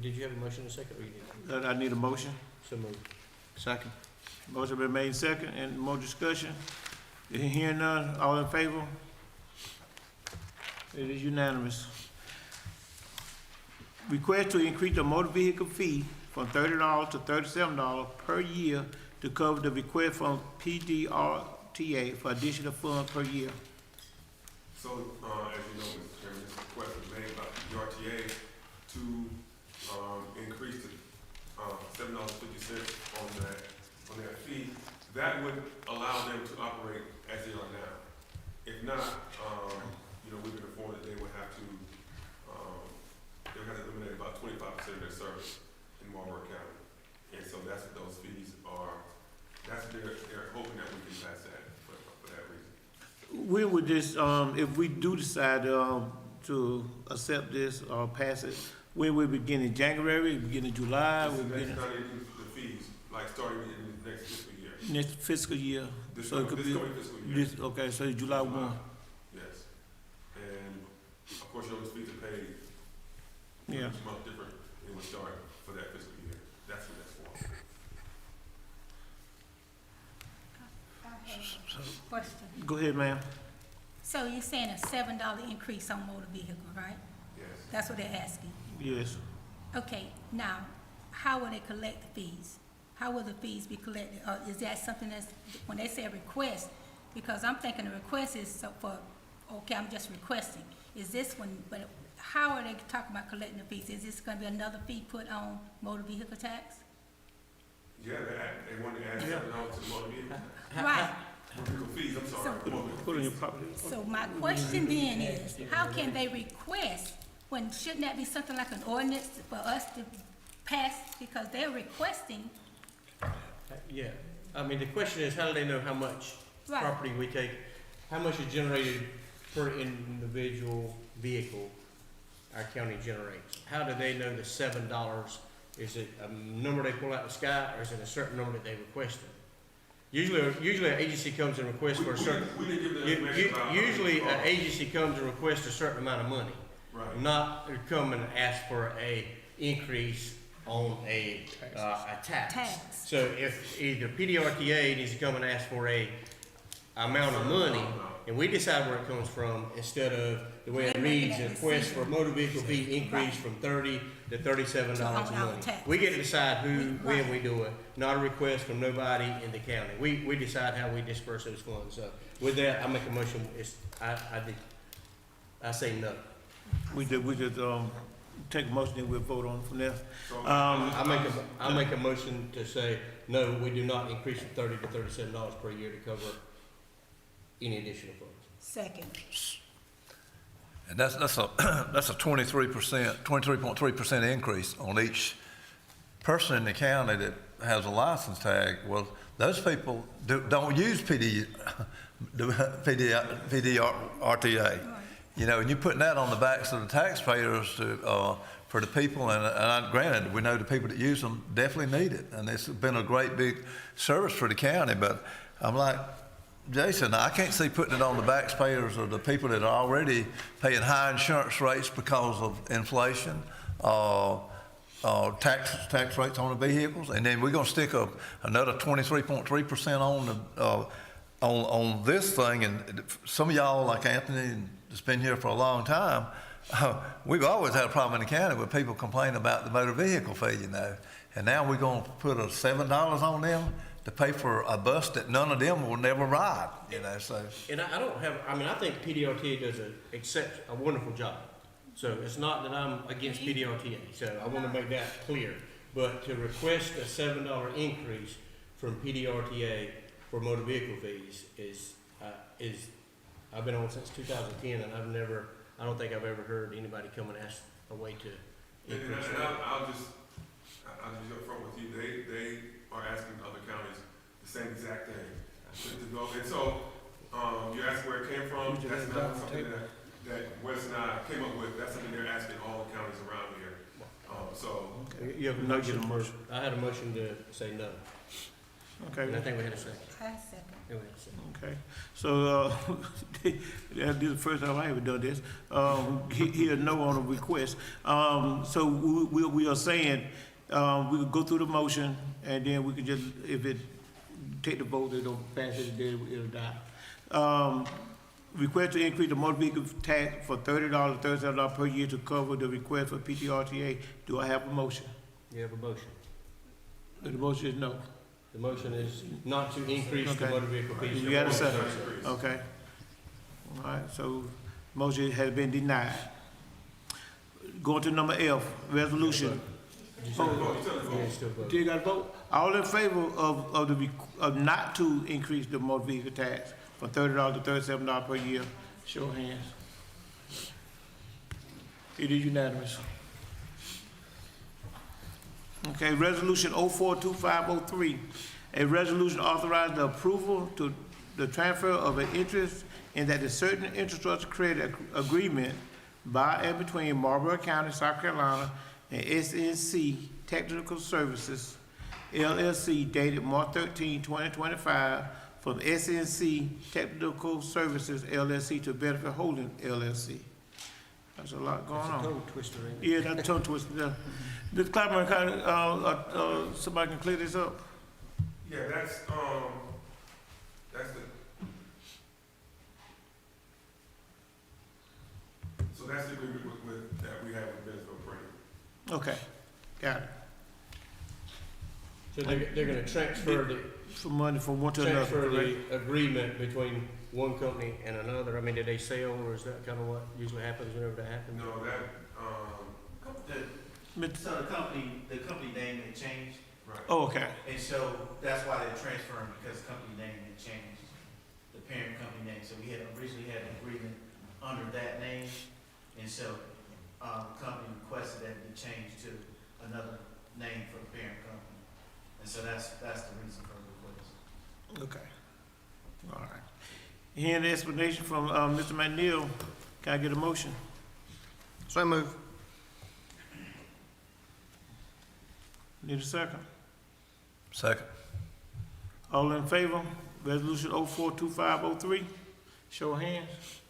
did you have a motion in a second, or you did? I need a motion. So moved. Second. Motion been made second, and more discussion. Hearing none, all in favor? It is unanimous. Request to increase the motor vehicle fee from $30 to $37 per year to cover the request from PDRTA for additional funds per year. So, as you know, Mr. Chairman, this request was made by the RTA to, increase to, $7.50 on that fee. That would allow them to operate as they are now. If not, we can afford that they would have to eliminate about 25% of their service in Marlboro County. And so that's what those fees are. That's what they're hoping that we can pass that for that reason. We would just, if we do decide, to accept this or pass it, when we begin in January, begin in July, we This is the begin next time they do the fees, like starting in the next fiscal year. next fiscal year. This So it could coming be, fiscal year. okay, so July 1. Yes. And of course, those fees are paid Yeah. each month different and will start for that fiscal year. That's what that's for. I have a question. Go ahead, ma'am. So you're saying a $7 increase on motor vehicle, right? Yes. That's what they're asking. Yes. Okay, now, how will they collect the fees? How will the fees be collected? Or is that something that's, when they say request, because I'm thinking the request is so for, okay, I'm just requesting. Is this one, but how are they talking about collecting the fees? Is this gonna be another fee put on motor vehicle tax? Yeah, they wanted to add something else to the motor vehicle. Right. Motor vehicle fees, I'm sorry. So- Motor vehicle Put on your fees. property. So my question then is, how can they request, when shouldn't that be something like an ordinance for us to pass? Because they're requesting, Yeah, I mean, the question is, how do they know how much Right. property we take, how much is generated per individual vehicle our county generates? How do they know the $7? Is it a number they pull out of the sky, or is it a certain number that they requested? Usually an agency comes and requests for a certain, We didn't give them information about. usually an agency comes and requests a certain amount of money. Right. Not come and ask for a increase on a tax. Tax. So if either PDRTA needs to come and ask for a amount of money, and we decide where it comes from, instead of the way it They're making reads, that a request for a motor vehicle fee increase Right. from $30 to $37 a On our month. tax. We get to decide when Right. we do it, not a request from nobody in the county. We decide how we disperse those funds. So with that, I make a motion, I say no. We just, take a motion and we'll vote on it from there. So, I make a motion to say, no, we do not increase from $30 to $37 per year to cover any additional funds. second. And that's a 23.3% increase on each person in the county that has a license tag. Well, those people don't use PDRTA. And you're putting that on the backs of the taxpayers for the people, and granted, we know the people that use them definitely need it, and it's been a great big service for the county, but I'm like, Jason, I can't see putting it on the taxpayers of the people that are already paying high insurance rates because of inflation, tax rates on the vehicles, and then we're gonna stick another 23.3% on this thing. And some of y'all, like Anthony, that's been here for a long time, we've always had a problem in the county with people complaining about the motor vehicle fee, And now we're gonna put $7 on them to pay for a bus that none of them will never ride, you know, so. And I don't have, I mean, I think PDRTA does a wonderful job. So it's not that I'm against PDRTA, so I wanna make that clear. But to request a $7 increase from PDRTA for motor vehicle fees is, I've been on since 2010, and I don't think I've ever heard anybody come and ask a way to increase it. I'll just be upfront with you, they are asking other counties the same exact thing. To go, and so, you asked where it came from, that's not something that Wes and I came up with, that's something they're asking all the counties around here. So. You have a motion. I had a motion to say no, Okay. and I think we had a second. I second. Yeah, we had a second. Okay, so, this is the first time I ever done this. He a no on a request. So we are saying, we could go through the motion, and then we could just, if it, take the vote, they don't pass it, then it'll die. Request to increase the motor vehicle tax for $30, $37 per year to cover the request for PTRTA. Do I have a motion? You have a motion. The motion is no. The motion is not to increase the Okay. motor vehicle fees. You got a second? Okay. All right, so motion has been denied. Going to number F, resolution. You still vote. Do you got to vote? All in favor of not to increase the motor vehicle tax from $30 to $37 per year? Show of hands. It is unanimous. Okay, resolution 042503, a resolution authorizing the approval to the transfer of an interest in that the certain infrastructure credit agreement by and between Marlboro County, South Carolina, and SNC Technical Services, LLC, dated March 13, 2025, from SNC Technical Services, LLC, to Benefit Holding, LLC. There's a lot going It's a on. tongue twister, ain't it? Yeah, that's a tongue twister. This Clapper County, somebody can clear this up? Yeah, that's the, so that's the agreement with that we have with Bentonville Brady. Okay, got it. So they're gonna transfer For money from one to another, correct? the agreement between one company and another. I mean, did they sell, or is that kind of what usually happens whenever that happens? No, So the company name had changed, right. Oh, okay. and so that's why they're transferring, because the company name had changed, the parent company name. So we had originally had an agreement under that name, and so, the company requested that it be changed to another name for the parent company. And so that's the reason for the request. Okay. All right. Hearing the explanation from, Mr. McNeil, can I get a motion? So move. Need a second? Second. All in favor? Resolution 042503, show of hands.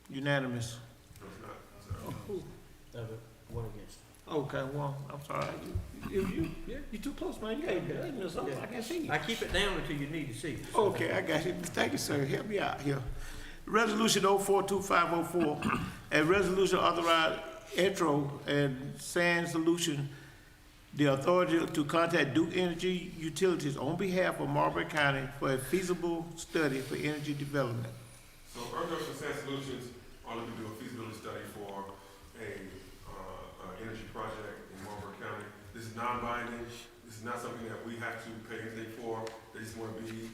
Unanimous. No, it's not. Sorry. One against. Okay, well, I'm sorry. You too close, man. You ain't something. I can't see you. I keep it down until you need to see it. Okay, I got you. Thank you, sir. Help me out here. Resolution 042504, a resolution authorize Etro and Sand Solution the authority to contact Duke Energy Utilities on behalf of Marlboro County for a feasible study for energy development. So Ordinance and Sand Solutions are looking to do a feasibility study for a energy project in Marlboro County. This is non-binding. This is not something that we have to pay anything for. They just want to do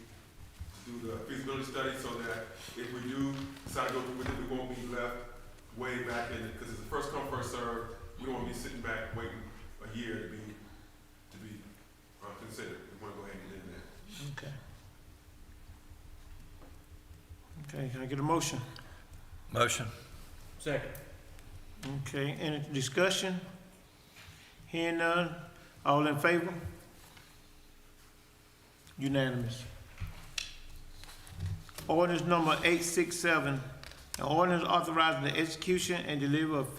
the feasibility study so that if we do decide to go through with it, we won't be left way back in it, because it's a first come, first served. We don't want to be sitting back waiting a year to be considered. We want to go ahead and get in there. Okay. Okay, can I get a motion? Motion. Second. Okay, any discussion? Hearing none, all in favor? Unanimous. Ordinance number 867, an ordinance authorizing the execution and delivery of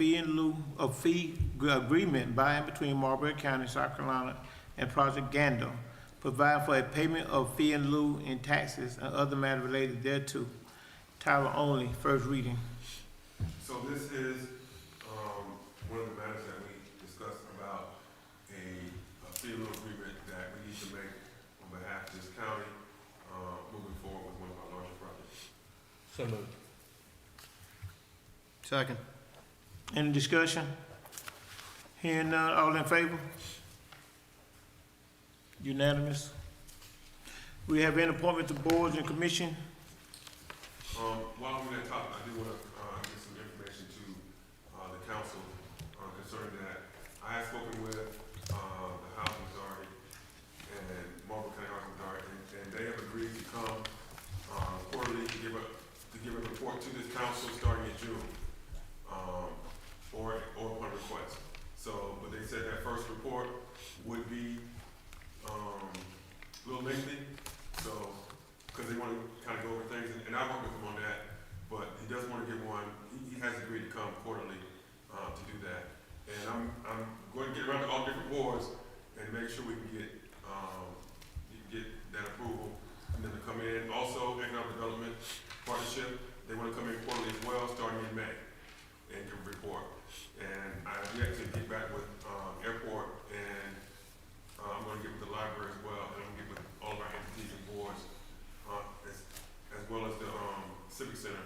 fee agreement by and between Marlboro County, South Carolina, and Project Gander, providing for a payment of fee in lieu in taxes and other matters related thereto. Title only, first reading. So this is one of the matters that we discussed about a So moved. Second. Any discussion? Hearing none, all in favor? Unanimous. We have any appointment to boards and commission? While we're on that topic, I do want to get some information to the council concerning that. I have spoken with the Housing Authority and Marlboro County Housing Authority, and they have agreed to come quarterly to give a report to this council starting in June, or upon request. So, but they said that first report would be a little lengthy, so, because they want to kind of go over things, and I work with him on that, but he does want to get one, he has agreed to come quarterly to do that. And I'm going to get around to all different boards and make sure we can get that approval, and then to come in. Also, Economic Development Partnership, they want to come in quarterly as well, starting in May, and give a report. And I have yet to get back with Airport, and I'm going to get with the library as well, and I'm going to get with all of our entities and boards, as well as the Civic Center,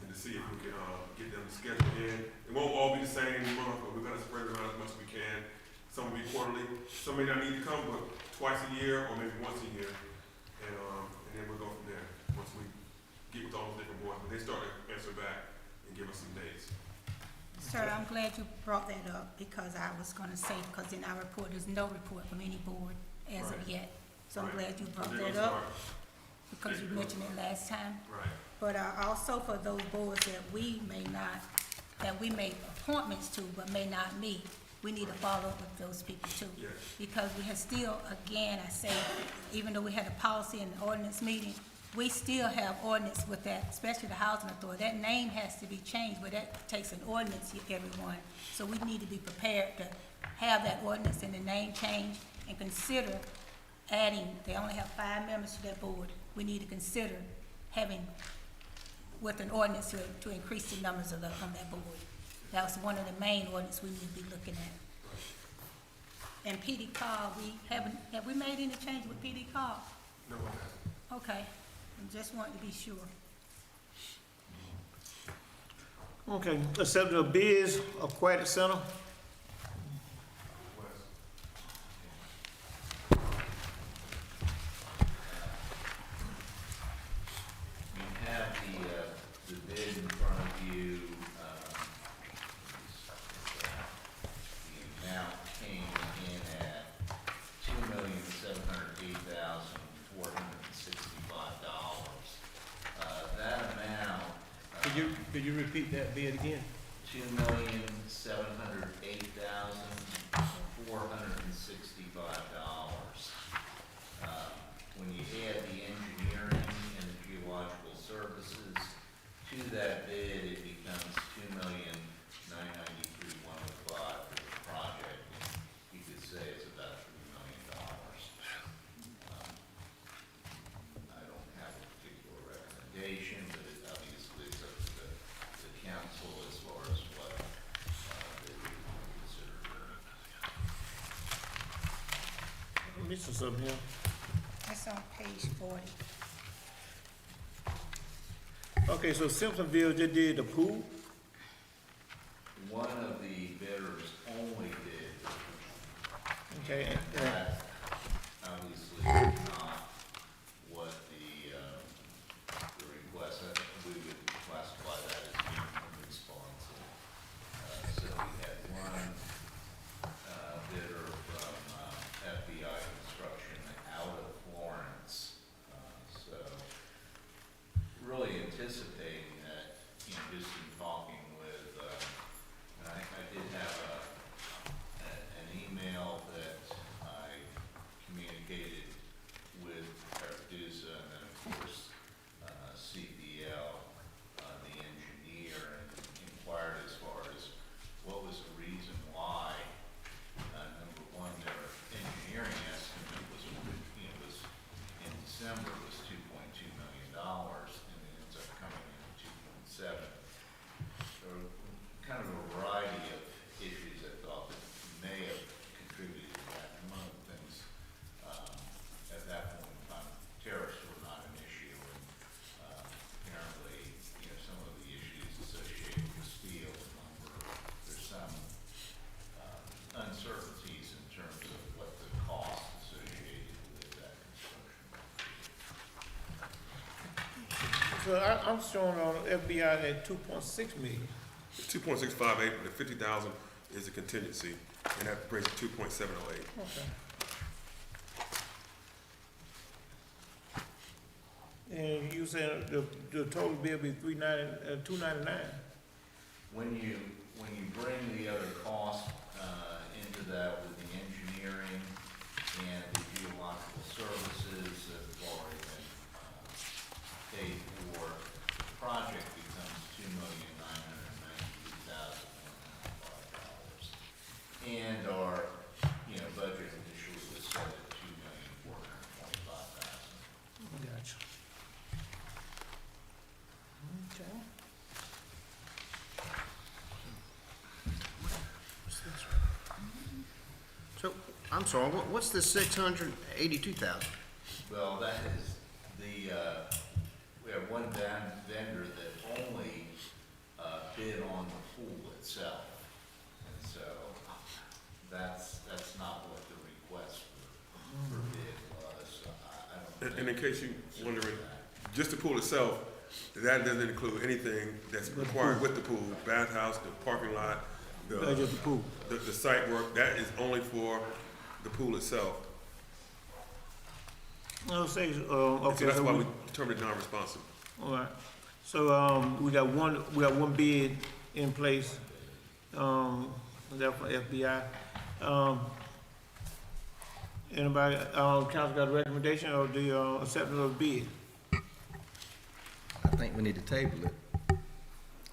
and to see if we can get them scheduled in. It won't all be the same month, but we're going to spread it around as much as we can. Some will be quarterly, some may not need to come, but twice a year or maybe once a year, and then we'll go from there once we get with all those different boards. But they start to answer back and give us some dates. Sir, I'm glad you brought that up because I was gonna say, because in our report, there's no report from any board as of yet. So I'm glad you brought that up because you mentioned it last time. Right. But also for those boards that we make appointments to but may not meet, we need to follow up with those people too. Yes. Because we have still, again, I say, even though we had a policy and ordinance meeting, we still have ordinance with that, especially the housing authority. That name has to be changed, but that takes an ordinance, everyone. So we need to be prepared to have that ordinance and the name change and consider adding, they only have 5 members to that board. We need to consider having, with an ordinance to increase the numbers on that board. That was one of the main ordinance we need to be looking at. And PD Carr, have we made any change with PD Carr? No one has. Okay, I just wanted to be sure. Okay, accepting of bids, Aquatic Center. You have the bid in front of you. The amount came in at $2,708,465. That amount. Could you repeat that bid again? $2,708,465. When you add the engineering and the geological services to that bid, it becomes $2,993,105 for the project. And you could say it's about $3 million. I don't have a particular recommendation, but it obviously is up to the council as far as what they would consider doing. I'm missing something here. That's on page 40. Okay, so Simpsonville just did the pool. One of the bidders only did the pool. Okay, And that obviously is not what the request, we would classify that as being unresponsive. So we had one bidder from FBI Construction out of Florence. So really anticipating that, just in talking with, and I did have an email that I So I'm showing on FBI at 2.6 million. 2.658, the 50,000 is a contingency, and that brings it 2.708. Okay. And you said the total bill be 299. When you bring the other costs, into that with the engineering and the geological services that have already been, paid for, the project becomes $2,992,105. And our, budget initially was set at $2,425,000. Gotcha. Okay. So, I'm sorry, what's this 682,000? Well, that is the, we have one vendor that only, bid on the pool itself. And so, that's not what the request for bid was. I don't. And in case you're wondering, just the pool itself, that doesn't include anything that's required with the pool, bathhouse, the parking lot, Just the pool. the site work, that is only for the pool itself. I'll say, So okay. that's so why we determined it non-responsive. All right. So, we got one bid in place, that for FBI. Anybody, council got a recommendation or the, acceptance of the bid? I think we need to table it.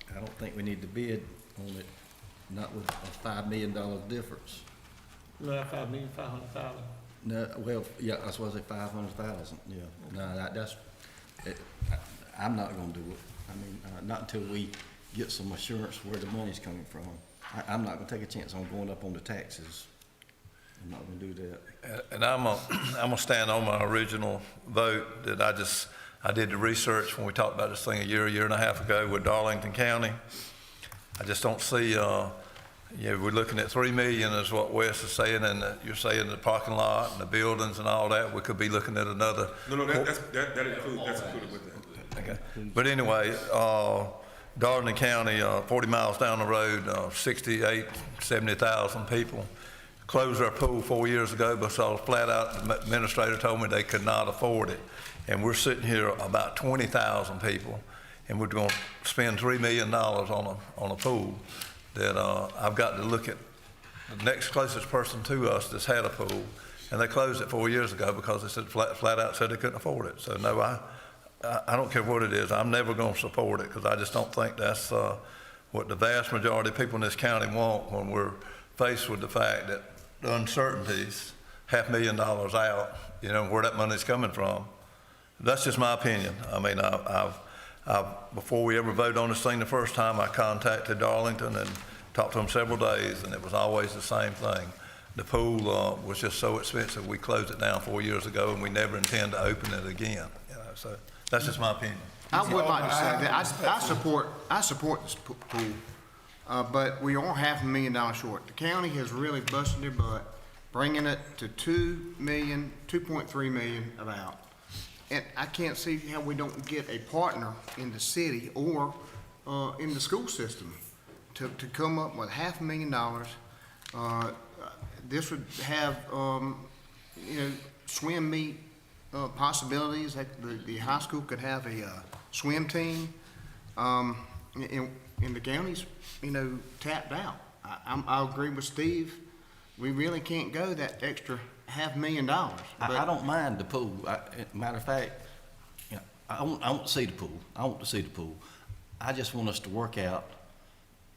I don't think we need to bid on it, not with a $5 million difference. No, 5,500,000. No, well, yeah, that's why I say 500,000, yeah. No, that's, I'm not gonna do it. I mean, not until we get some assurance where the money's coming from. I'm not gonna take a chance on going up on the taxes. I'm not gonna do that. And I'm gonna stand on my original vote that I did the research when we talked about this thing a year and a half ago with Darlington County. I just don't see, we're looking at 3 million is what Wes is saying, and you're saying the parking lot and the buildings and all that. We could be looking at another. No, that's included with that. Okay. But anyway, Darlington County, 40 miles down the road, 70,000 people closed their pool 4 years ago because flat out the administrator told me they could not afford it. And we're sitting here about 20,000 people, and we're going to spend $3 million on a pool that I've got to look at the next closest person to us that's had a pool, and they closed it 4 years ago because they said flat out said they couldn't afford it. So no, I don't care what it is. I'm never going to support it because I just don't think that's what the vast majority of people in this county want when we're faced with the fact that the uncertainties, $500,000 out, where that money's coming from. That's just my opinion. I mean, before we ever voted on this thing the first time, I contacted Darlington and talked to them several days, and it was always the same thing. The pool was just so expensive, we closed it down 4 years ago, and we never intend to open it again. So that's just my opinion. I would like to say that I support this pool, but we are $500,000 short. The county has really busted their butt, bringing it to 2.3 million about. And I can't see how we don't get a partner in the city or in the school system to come up with $500,000. This would have, swim meet possibilities. The high school could have a swim team, and the county's, tapped out. I agree with Steve. We really can't go that extra $500,000. I don't mind the pool. Matter of fact, I want to see the pool. I want to see the pool. I just want us to work out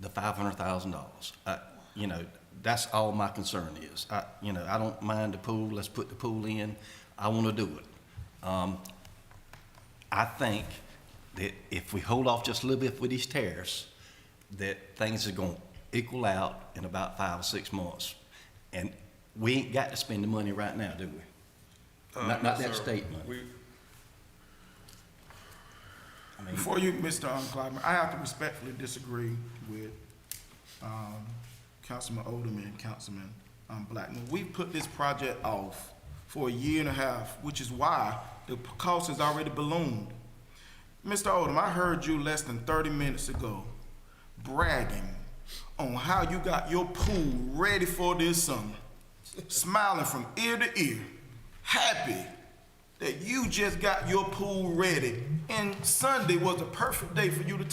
the $500,000. That's all my concern is. I don't mind the pool. Let's put the pool in. I want to do it. I think that if we hold off just a little bit with these tariffs, that things are going to equal out in about 5 or 6 months. And we ain't got to spend the money right now, do we? Not that state money. Before you, Mr. Clyburn, I have to respectfully disagree with Councilman Oldham and Councilman Blackman. We put this project off for 1.5 years, which is why the cost has already ballooned. Mr. Odom, I heard you less than 30 minutes ago bragging on how you got your pool ready for this summer, smiling from ear to ear, happy that you just got your pool ready, and Sunday was a perfect day for you to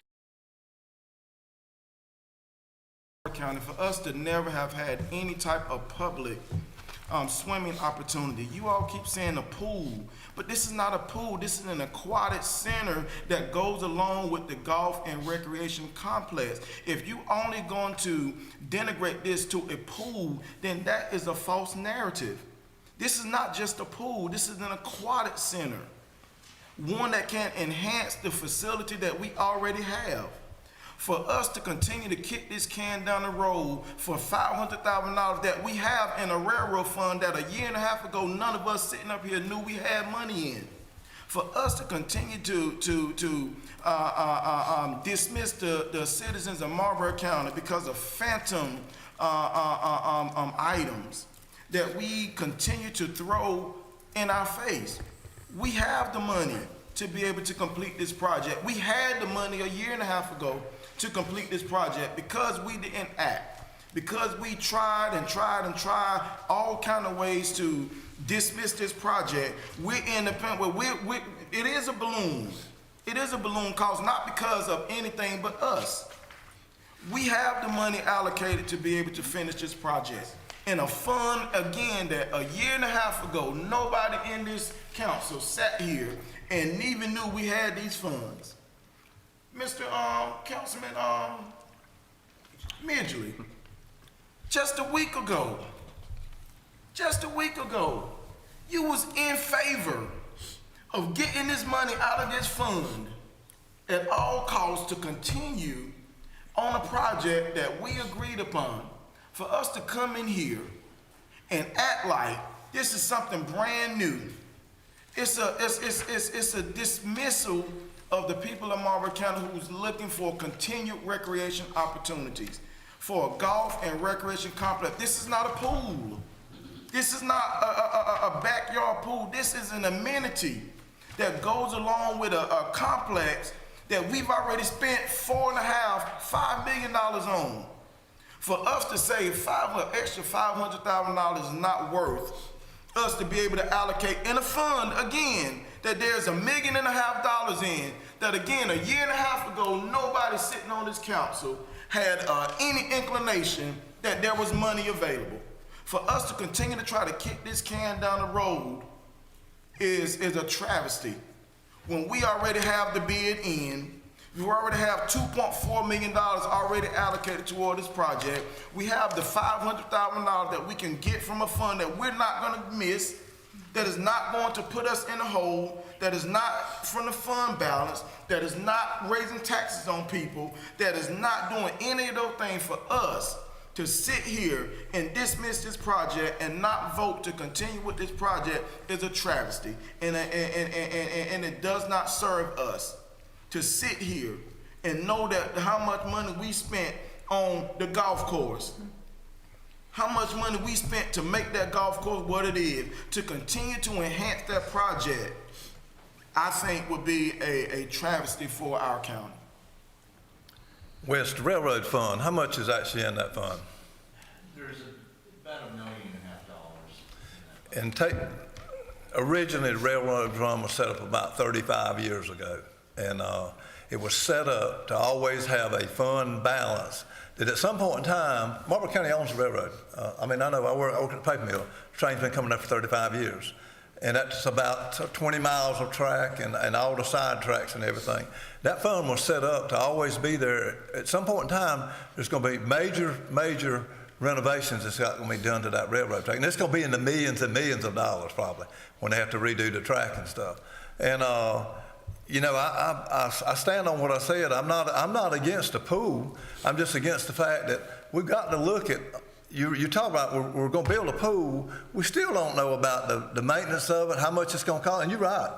County, for us to never have had any type of public swimming opportunity. You all keep saying a pool, but this is not a pool. This is an aquatic center that goes along with the golf and recreation complex. If you only going to denigrate this to a pool, then that is a false narrative. This is not just a pool. This is an aquatic center, one that can enhance the facility that we already have. For us to continue to kick this can down the road for $500,000 that we have in a railroad fund that a year and a half ago none of us sitting up here knew we had money in. For us to continue to dismiss the citizens of Marlboro County because of phantom items that we continue to throw in our face. We have the money to be able to complete this project. We had the money a year and a half ago to complete this project because we didn't act, because we tried all kind of ways to dismiss this project. We're in the point where it is a balloon. It is a balloon cause not because of anything but us. We have the money allocated to be able to finish this project in a fund, again, that a year and a half ago, nobody in this council sat here and even knew we had these funds. Mr. Councilman Midgley, just a week ago, you was in favor of getting this money out of this fund at all costs to continue on a project that we agreed upon. For us to come in here and act like this is something brand new. It's a dismissal of the people of Marlboro County who's looking for continued recreation opportunities, for a golf and recreation complex. This is not a pool. This is not a backyard pool. This is an amenity that goes along with a complex that we've already spent $5 million on. For us to say extra $500,000 is not worth us to be able to allocate in a fund, again, that there's $1.5 million in, that again, a year and a half ago, nobody sitting on this council had any inclination that there was money available. For us to continue to try to kick this can down the road is a travesty. When we already have the bid in, we already have $2.4 million already allocated toward this project. We have the $500,000 that we can get from a fund that we're not going to miss, that is not going to put us in a hole, that is not from the fund balance, that is not raising taxes on people, that is not doing any of those things. For us to sit here and dismiss this project and not vote to continue with this project is a travesty, and it does not serve us to sit here and know that how much money we spent on the golf course, how much money we spent to make that golf course what it is, to continue to enhance that project, I think would be a travesty for our county. West Railroad Fund, how much is actually in that fund? There's about $1.5 million. And originally the railroad fund was set up about 35 years ago. And it was set up to always have a fund balance that at some point in time, Marlboro County owns the railroad. I know I work at the paper mill. The train's been coming up for 35 years. And that's about 20 miles of track and all the side tracks and everything. That fund was set up to always be there. At some point in time, there's going to be major renovations that's going to be done to that railroad track. And it's going to be in the millions and millions of dollars probably when they have to redo the track and stuff. And I stand on what I said. I'm not against a pool. I'm just against the fact that we've got to look at. You talk about we're going to build a pool. We still don't know about the maintenance of it, how much it's going to cost. And you're right.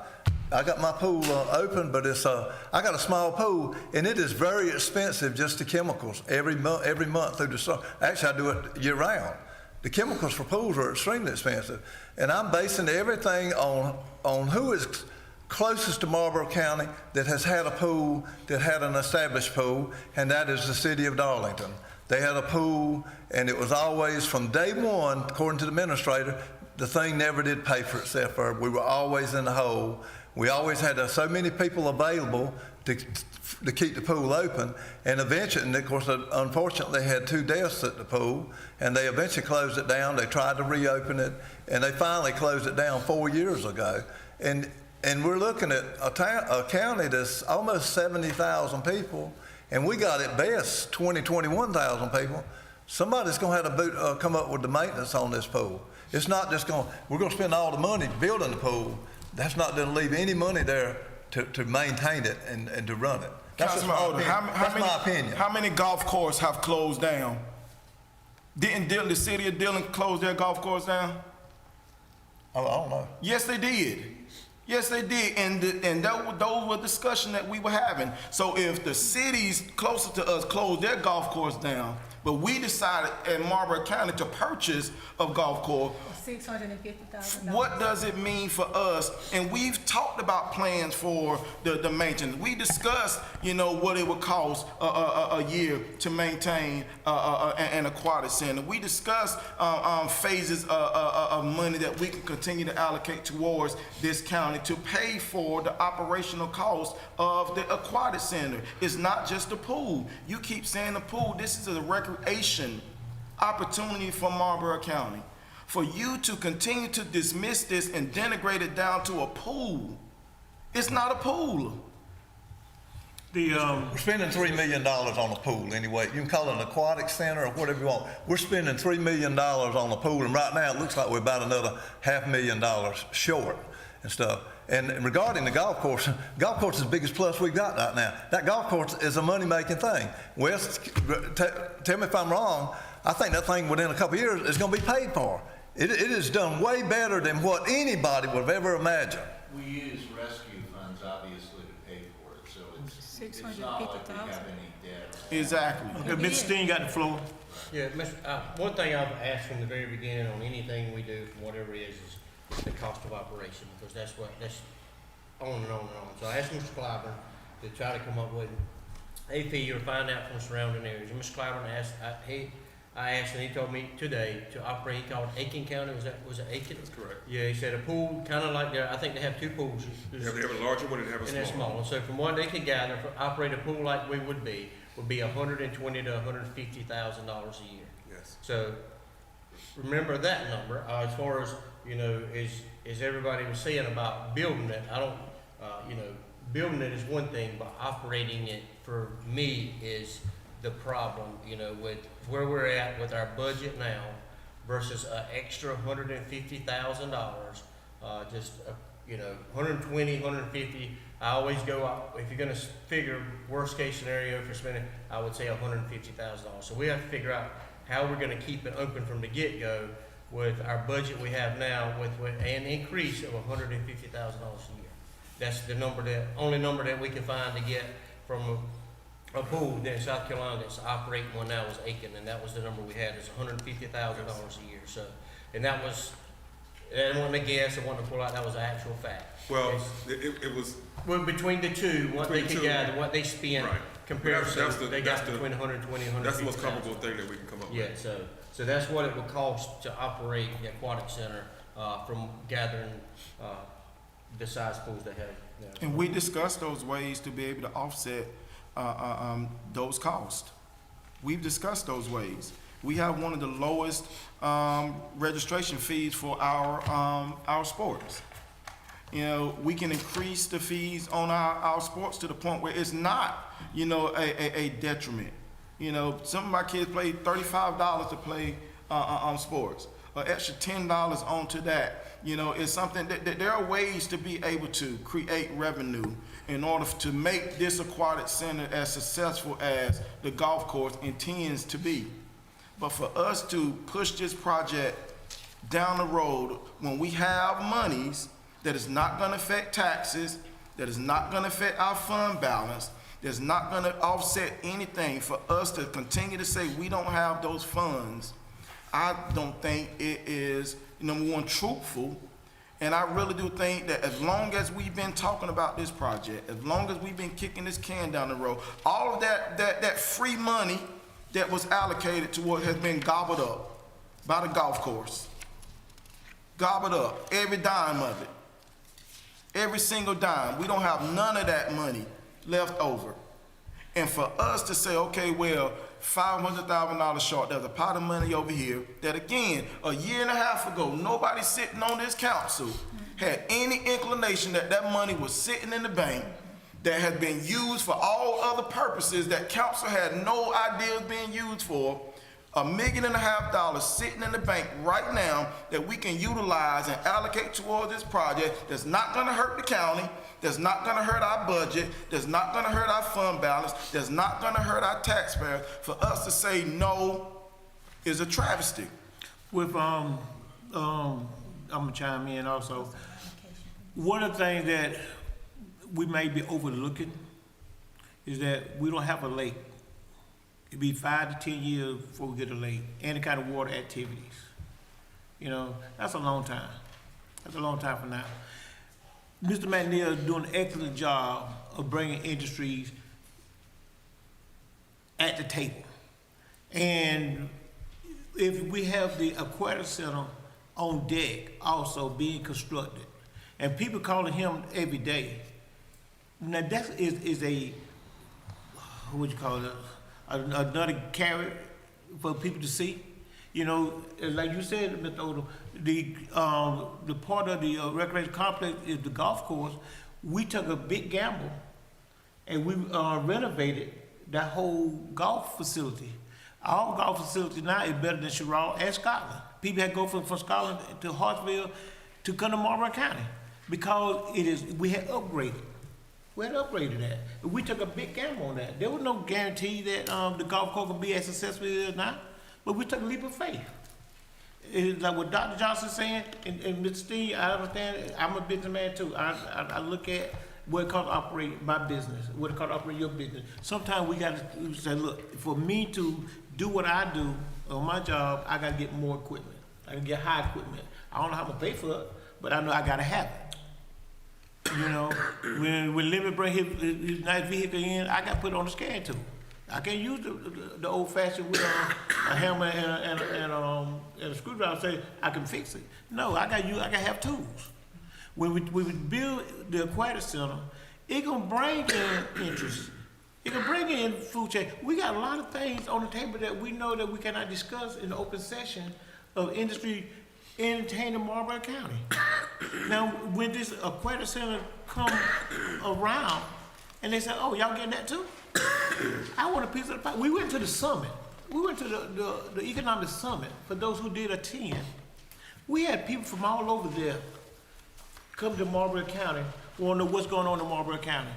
I got my pool open, but I got a small pool, and it is very expensive just the chemicals every month through the summer. Actually, I do it year round. The chemicals for pools are extremely expensive, and I'm basing everything on who is closest to Marlboro County that has had a pool, that had an established pool, and that is the city of Darlington. They had a pool, and it was always, from day one, according to the administrator, the thing never did pay for itself. We were always in the hole. We always had so many people available to keep the pool open, and eventually, and of course, unfortunately, they had 2 deaths at the pool, and they eventually closed it down. They tried to reopen it, and they finally closed it down 4 years ago. And we're looking at a county that's almost 70,000 people, and we got at best 21,000 people. Somebody's going to have to come up with the maintenance on this pool. It's not just we're going to spend all the money building the pool. That's not going to leave any money there to maintain it and to run it. That's just my opinion. How many golf courses have closed down? Didn't the city of Dillon close their golf course down? Oh, I don't know. Yes, they did. Yes, they did, and those were discussions that we were having. So if the cities closer to us closed their golf course down, but we decided in Marlboro County to purchase a golf course, $650,000. what does it mean for us? And we've talked about plans for the maintenance. We discussed, what it would cost a year to maintain an aquatic center. We discussed phases of money that we can continue to allocate towards this county to pay for the operational cost of the aquatic center. It's not just the pool. You keep saying the pool. This is a recreation opportunity for Marlboro County. For you to continue to dismiss this and denigrate it down to a pool, it's not a pool. We're spending $3 million on a pool anyway. You can call it an aquatic center or whatever you want. We're spending $3 million on the pool, and right now it looks like we're about another $500,000 short and stuff. And regarding the golf course is the biggest plus we've got right now. That golf course is a money-making thing. Wes, tell me if I'm wrong. I think that thing within a couple of years is going to be paid for. It is done way better than what anybody would have ever imagined. We use rescue funds, obviously, to pay for it, so it's not like we have any debt. Exactly. Okay, Mr. Steen got the floor. Yeah, one thing I've asked from the very beginning on anything we do, from whatever it is the cost of operation, because that's on and on and on. So I asked Mr. Clyburn to try to come up with a fee or find out from surrounding areas. And Mr. Clyburn I asked, and he told me today to operate, he called Aiken County, was it Aiken? That's correct. Yeah, he said a pool, kind of like I think they have 2 pools. They have a larger one and they have a And they're smaller. small. So from what they can gather, operate a pool like we would be $120,000 to $150,000 a year. Yes. So remember that number, as far as, as everybody was saying about building it, I don't, building it is one thing, but operating it for me is the problem, with where we're at with our budget now versus an extra $150,000, just, 120, 150. I always go up, if you're gonna figure worst case scenario for spending, I would say $150,000. So we have to figure out how we're gonna keep it open from the get-go with our budget we have now with an increase of $150,000 a year. That's the only number that we can find to get from a pool there in South Carolina that's operating one now is Aiken, and that was the number we had, is $150,000 a year. So, and that wasn't a guess, I wasn't to pull out, that was an actual fact. Well, it was. Well, between the two, what they could gather, what they spent, Right. comparison, they got between 120 and 150,000. That's the most comparable thing that we can come up with. Yeah, so that's what it would cost to operate the aquatic center, from gathering, the size pools they have. And we discussed those ways to be able to offset those costs. We've discussed those ways. We have one of the lowest registration fees for our sports. We can increase the fees on our sports to the point where it's not, a detriment. Some of my kids pay $35 to play on sports. An extra $10 onto that. It's something that there are ways to be able to create revenue in order to make this aquatic center as successful as the golf course intends to be. But for us to push this project down the road when we have monies that is not going to affect taxes, that is not going to affect our fund balance, that's not going to offset anything, for us to continue to say we don't have those funds, I don't think it is, number one, truthful, And I really do think that as long as we've been talking about this project, as long as we've been kicking this can down the road, all of that free money that was allocated to what has been gobbled up by the golf course. Gobbled up, every dime of it. Every single dime. We don't have none of that money left over. And for us to say, okay, well, $500,000 short, there's a pot of money over here that, again, a year and a half ago, nobody sitting on this council had any inclination that that money was sitting in the bank that had been used for all other purposes that council had no idea was being used for. $1.5 million sitting in the bank right now that we can utilize and allocate towards this project that's not going to hurt the county, that's not going to hurt our budget, that's not going to hurt our fund balance, that's not going to hurt our taxpayers. For us to say no is a travesty. With, I'm gonna chime in also. One of the things that we may be overlooking is that we don't have a lake. It'd be 5 to 10 years before we get a lake, any kind of water activities. You know, that's a long time. That's a long time from now. Mr. McNeil is doing an excellent job of bringing industries at the table. And if we have the Aquatic Center on deck also being constructed, and people calling him every day, now that is a, what you call it, another carrot for people to see. You know, like you said, Mr. Odom, the part of the recreation complex is the golf course. We took a big gamble and we renovated that whole golf facility. Our golf facility now is better than Sherrod and Scotland. People had to go from Scotland to Hartsville to come to Marlboro County because we had upgraded. We had upgraded that. We took a big gamble on that. There was no guarantee that the golf course would be as successful as it is now, but we took a leap of faith. It's like what Dr. Johnson saying, and Mr. Steve, I understand, I'm a businessman too. I look at what it costs to operate my business, what it costs to operate your business. Sometimes we got to say, look, for me to do what I do on my job, I got to get more equipment. I got to get high equipment. I don't know how to pay for it, but I know I got to have it. You know, when Limit bring his nice vehicle in, I got to put it on the scan tool. I can't use the old fashioned with a hammer and a screwdriver. Say I can fix it. No, I got to have tools. When we build the Aquatic Center, it gonna bring in interest. It can bring in food chain. We got a lot of things on the table that we know that we cannot discuss in the open session of industry entertaining Marlboro County. Now, when this Aquatic Center come around, and they said, "Oh, y'all getting that too?" I want a piece of the pie. We went to the summit. We went to the economic summit. For those who did attend, we had people from all over there come to Marlboro County. Want to know what's going on in Marlboro County.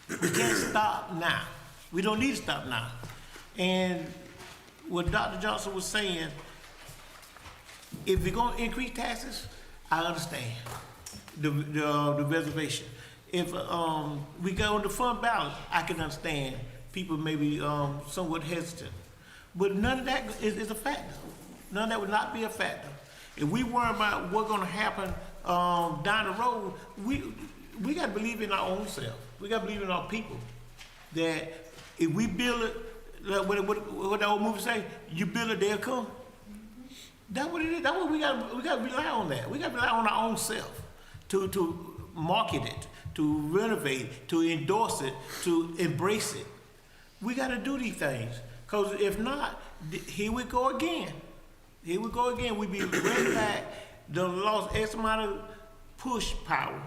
We can't stop now. We don't need to stop now. And what Dr. Johnson was saying, if we're going to increase taxes, I understand the reservation. If we go on the fund balance, I can understand people may be somewhat hesitant. But none of that is a factor. None of that would not be a factor. If we worry about what's going to happen down the road, we got to believe in our own self. We got to believe in our people. That if we build it, like what the old movie say, you build it, they'll come. That's what it is. That's what we got to rely on that. We got to rely on our own self to market it, to renovate, to endorse it, to embrace it. We got to do these things. Because if not, here we go again. Here we go again. We be bringing back the lost X amount of push power.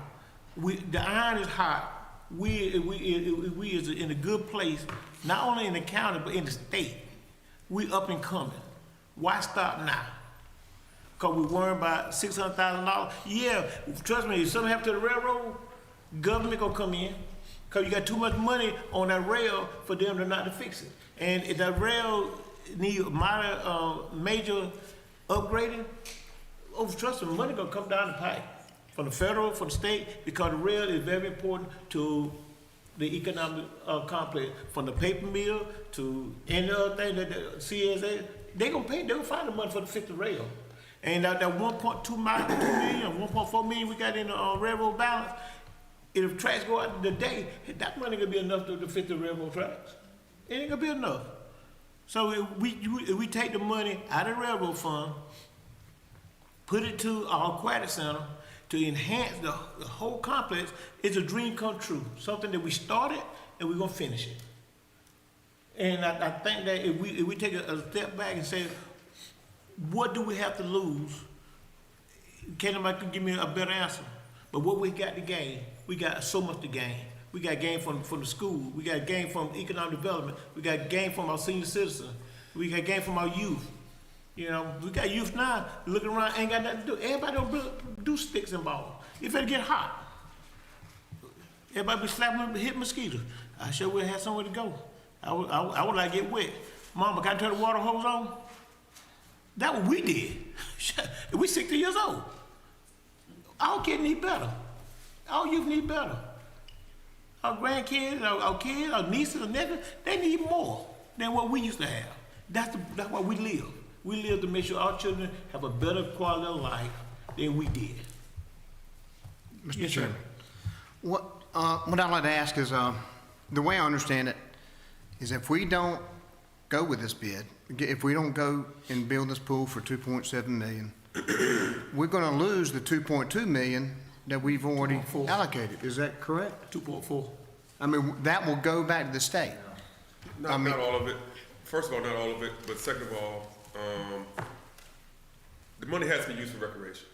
The iron is hot. We is in a good place, not only in the county, but in the state. We up and coming. Why stop now? Because we worrying about $600,000. Yeah, trust me, if something happens to the railroad, government gonna come in. Because you got too much money on that rail for them to not to fix it. And if that rail need major upgrading, trust me, money gonna come down the pipe. From the federal, from the state, because the rail is very important to the economic complex. From the paper mill to any other thing that the CSA, they gonna find the money for to fix the rail. And that 1.2 million, 1.4 million we got in the railroad balance, if tracks go out today, that money gonna be enough to fit the railroad tracks. It ain't gonna be enough. So if we take the money out of the railroad fund, put it to our aquatic center to enhance the whole complex, it's a dream come true. Something that we started and we're gonna finish it. And I think that if we take a step back and say, what do we have to lose? Can't nobody give me a better answer. But what we got to gain, we got so much to gain. We got gain from the school. We got gain from economic development. We got gain from our senior citizens. We got gain from our youth. You know, we got youth now looking around, ain't got nothing to do. Everybody don't do sticks and balls. If it get hot, everybody be slapping, hit mosquitoes. I sure would have somewhere to go. I would like to get wet. Mama, can I turn the water hose on? That's what we did. We 60 years old. Our kids need better. Our youth need better. Our grandkids, our kids, our nieces, and nephews, they need more than what we used to have. That's why we live. We live to make sure our children have a better quality of life than we did. Mr. Yes, Chairman, sir. what I'd like to ask is, the way I understand it, is if we don't go with this bid, if we don't go and build this pool for 2.7 million, we're gonna lose the 2.2 million that we've already 2.4. allocated. Is that correct? 2.4. I mean, that will go back to the state. Not all of it. First of all, not all of it, but second of all, the money has to be used for recreation.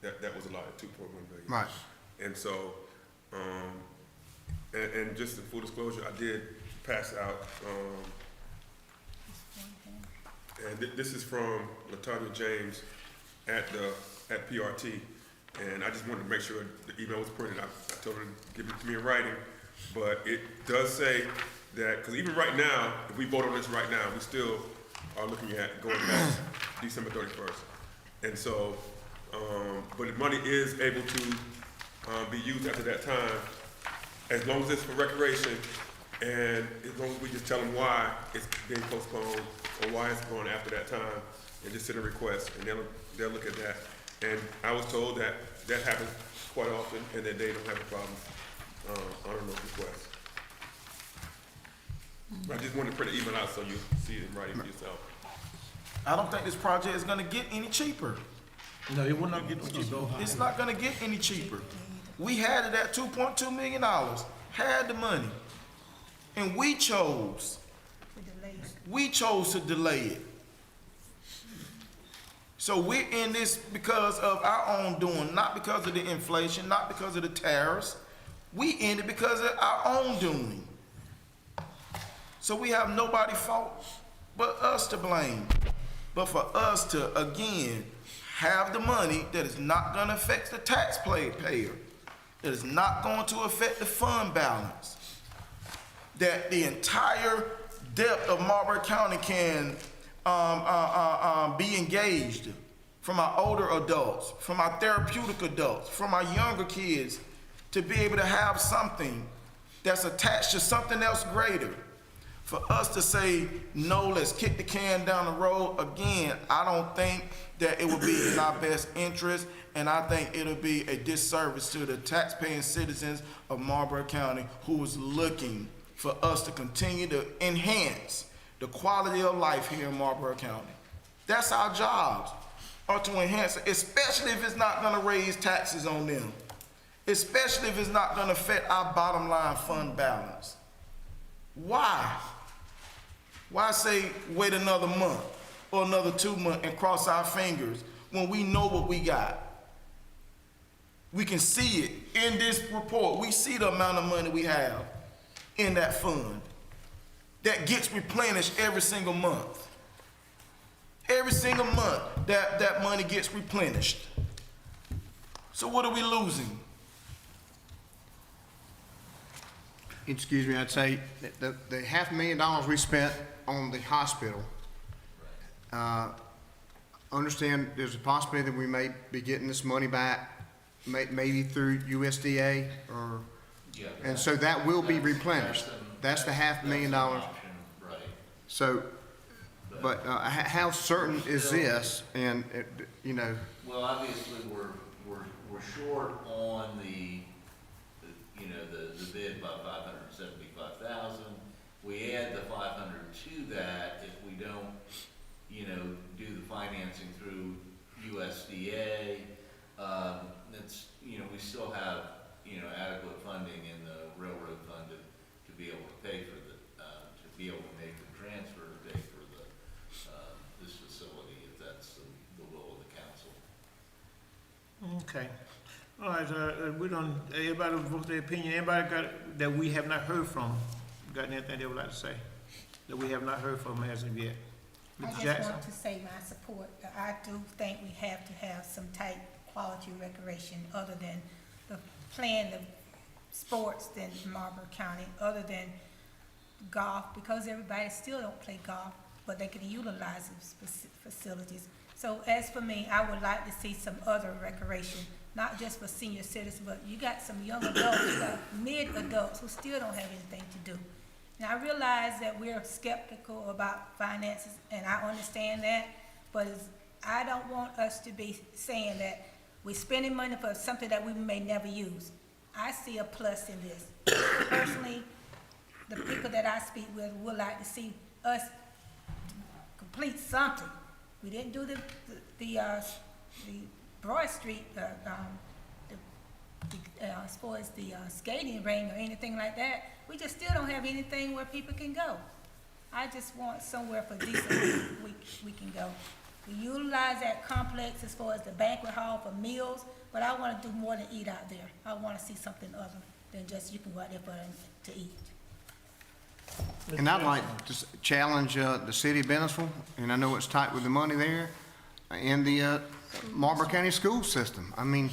That was allotted, 2.1 billion. Right. And so, and just in full disclosure, I did pass out, and this is from Latanya James at PRT, and I just wanted to make sure the email was printed. I told her to give it to me in writing, but it does say that, because even right now, if we vote on this right now, we still are looking at going past December 31st. And so, but the money is able to be used after that time, as long as it's for recreation, and as long as we just tell them why it's being postponed or why it's going after that time, and just send a request, and they'll look at that. And I was told that that happens quite often, and that they don't have a problem honoring those requests. I just wanted to print the email out so you see it in writing for yourself. I don't think this project is gonna get any cheaper. No, it will not get no cheaper. It's not gonna get any cheaper. We had it at $2.2 million, had the money. And we chose to delay it. So we're in this because of our own doing, not because of the inflation, not because of the tariffs. We in it because of our own doing. So we have nobody's fault but us to blame. But for us to, again, have the money that is not gonna affect the taxpayer, that is not going to affect the fund balance, that the entire depth of Marlboro County can be engaged, from our older adults, from our therapeutic adults, from our younger kids, to be able to have something that's attached to something else greater. For us to say, no, let's kick the can down the road, again, I don't think that it would be in our best interest, and I think it'll be a disservice to the taxpaying citizens of Marlboro County who is looking for us to continue to enhance the quality of life here in Marlboro County. That's our jobs, are to enhance it, especially if it's not gonna raise taxes on them, especially if it's not gonna affect our bottom line fund balance. Why? Why say wait another month or another 2 months and cross our fingers when we know what we got? We can see it in this report. We see the amount of money we have in that fund that gets replenished every single month. Every single month that money gets replenished. So what are we losing? Excuse me, I'd say that the $500,000 we spent on the hospital, understand there's a possibility that we may be getting this money back, maybe through USDA or, Yeah, and so that will be replenished. That's the $500,000. Right. So, but how certain is this? And you know, Well, obviously, we're short on the bid by 575,000. We add the 500 to that if we don't, do the financing through USDA. We still have, adequate funding in the railroad fund to be able to pay for to be able to make the transfer to pay for this facility, if that's the will of the council. Okay. All right, we don't, everybody vote their opinion. Anybody got, that we have not heard from, got anything they would like to say? That we have not heard from as of yet? I Mr. just Jackson? want to say my support. I do think we have to have some type quality recreation other than playing the sports in Marlboro County, other than golf, because everybody still don't play golf, but they can utilize these facilities. So as for me, I would like to see some other recreation, not just for senior citizens, but you got some young adults, you got mid-adults who still don't have anything to do. Now, I realize that we're skeptical about finances, and I understand that, but I don't want us to be saying that we're spending money for something that we may never use. I see a plus in this. Personally, the people that I speak with would like to see us complete something. We didn't do the Broad Street, as far as the skating ring or anything like that. We just still don't have anything where people can go. I just want somewhere for decent we can go. We utilize that complex as far as the banquet hall for meals, but I want to do more than eat out there. I want to see something other than just you can go out there to eat. and I'd like to challenge the city of Bennisville, and I know it's tight with the money there, and the Marlboro County school system. I mean,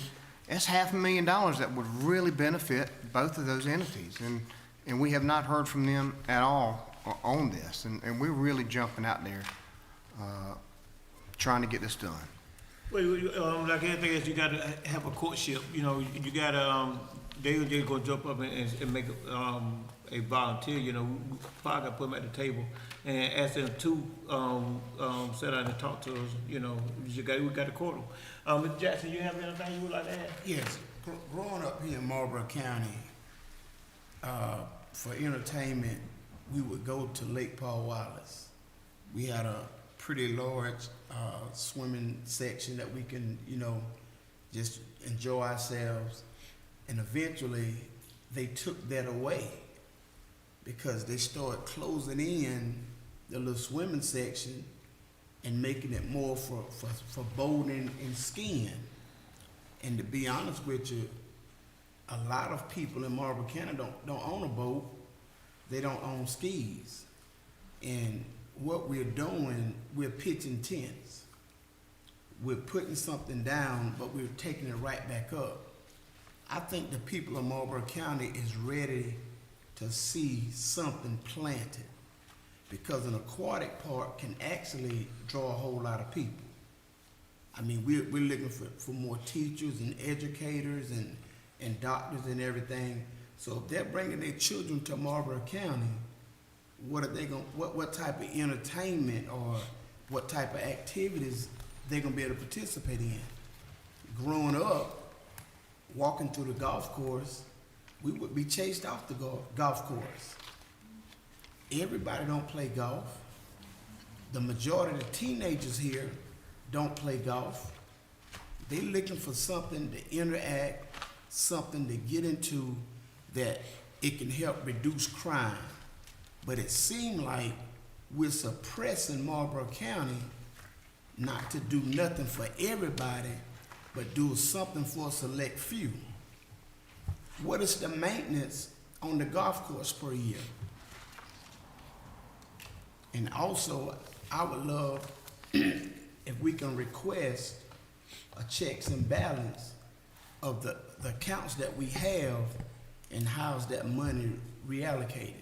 that's $500,000 that would really benefit both of those entities, and we have not heard from them at all on this, and we're really jumping out there trying to get this done. Well, like anything else, you gotta have a courtship, you gotta, they're gonna jump up and make a volunteer, probably gotta put them at the table and ask them to, sit down and talk to us, we got to court them. Mr. Jackson, you have anything you would like to add? Yes, growing up here in Marlboro County, for entertainment, we would go to Lake Paul Wallace. We had a pretty large swimming section that we can, just enjoy ourselves. And eventually, they took that away because they started closing in the little swimming section and making it more for boating and skiing. And to be honest with you, a lot of people in Marlboro County don't own a boat. They don't own skis. And what we're doing, we're pitching tents. We're putting something down, but we're taking it right back up. I think the people of Marlboro County is ready to see something planted, because an aquatic park can actually draw a whole lot of people. I mean, we're looking for more teachers and educators and doctors and everything. So if they're bringing their children to Marlboro County, what are they going? What type of entertainment or what type of activities they're gonna be able to participate in? Growing up, walking through the golf course, we would be chased off the golf course. Everybody don't play golf. The majority of the teenagers here don't play golf. They're looking for something to interact, something to get into that it can help reduce crime. But it seemed like we're suppressing Marlboro County not to do nothing for everybody, but do something for a select few. What is the maintenance on the golf course per year? And also, I would love if we can request a checks and balance of the accounts that we have and how's that money reallocated.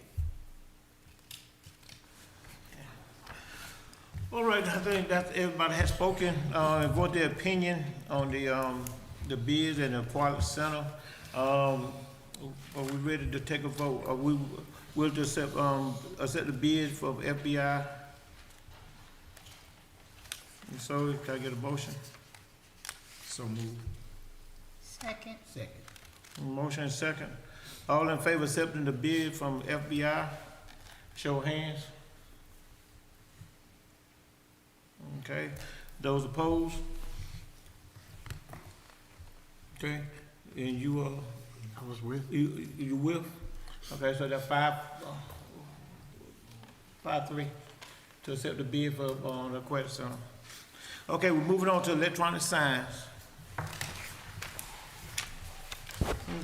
All right, I think that everybody has spoken, and voiced their opinion on the bids and the Aquatic Center. Are we ready to take a vote? We'll just accept the bids for FBI. And so, can I get a motion? So move. Second. Second. Motion and second. All in favor of accepting the bid from FBI? Show of hands. Okay, those opposed? Okay, and you, I was with. you with? Okay, so that's 5-3 to accept the bid for, the Aquatic Center. Okay, we're moving on to electronic signs.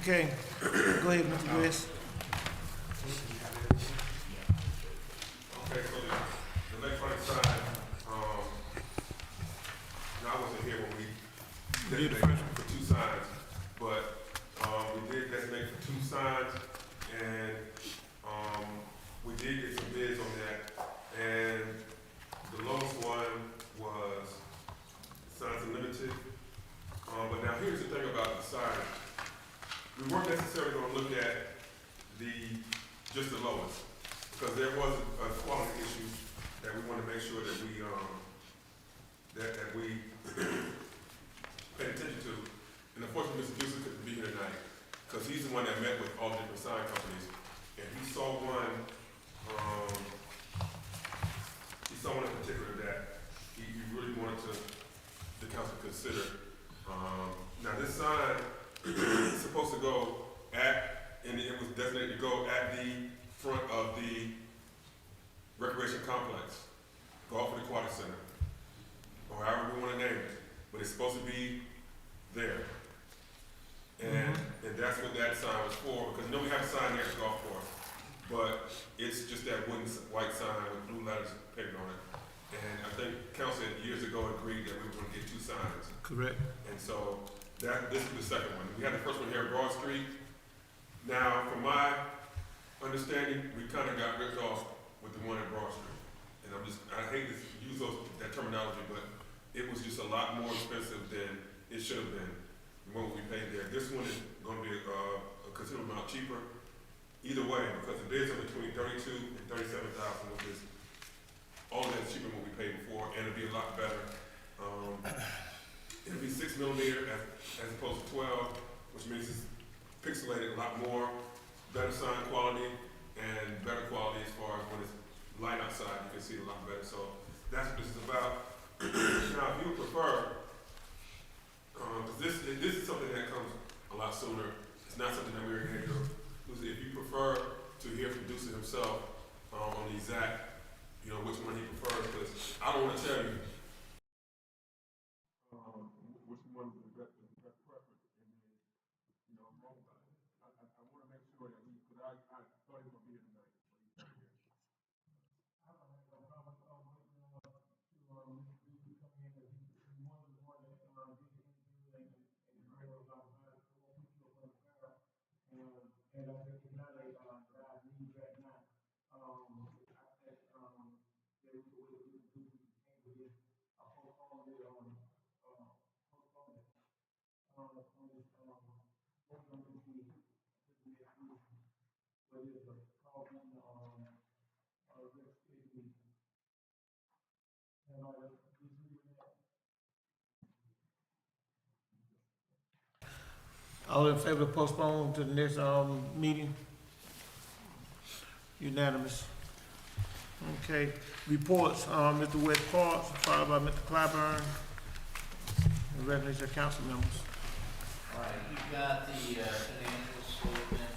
Okay, go ahead, Mr. West. Okay, so the electronic sign, I wasn't here when we designated for 2 signs, but, we did designate for 2 signs, and, we did get some bids on that, and the lowest one was Signs Unlimited. But now here's the thing about the sign. We weren't necessarily gonna look at just the lowest, because there was a quality issue that we wanna make sure that we, that we paid attention to. And unfortunately, Mr. Deuce couldn't be here tonight, because he's the one that met with all the different sign companies, and he saw one in particular that he really wanted the council to consider. Now this sign is supposed to go and it was designated to go at the front of the recreation complex, Golf and Aquatic Center, or however we want to name it, but it's supposed to be there. And that's what that sign was for, because we have a sign there at the golf course, but it's just that wooden white sign with blue letters painted on it. And I think council years ago agreed that we were going to get 2 signs. Correct. And so this is the second one. We had the first one here at Broad Street. Now, from my understanding, we kind of got ripped off with the one at Broad Street. And I hate to use that terminology, but it was just a lot more expensive than it should have been, what we paid there. This one is going to be a considerable amount cheaper either way, because the bids are between $32,000 and $37,000, which is all of that's cheaper than what we paid before, and it'll be a lot better. It'll be 6 millimeter as opposed to 12, which means it's pixelated a lot more, better sign quality, and better quality as far as when it's light outside, you can see it a lot better. So that's what this is about. Now, if you prefer, because this is something that comes a lot sooner. It's not something that we're going to do. If you prefer to hear from Deuce himself on the exact, which one he prefers, because I don't want to tell you which one is the best preference, and then, I want to make sure that because I thought he was going to be here tonight, but he's not here. I don't have no problem to Mr. Deuce to come in, because he was the one that did the interview and heard a lot about it, so we'll put you up on the file. And I think it's not a bad news right now. I think there was a way to do this. I postponed it on this, All in favor of postpone to the next, meeting? Unanimous. Okay, reports, Mr. West Parks, followed by Mr. Clyburn, and recognize your council members. All right, you've got the financial statement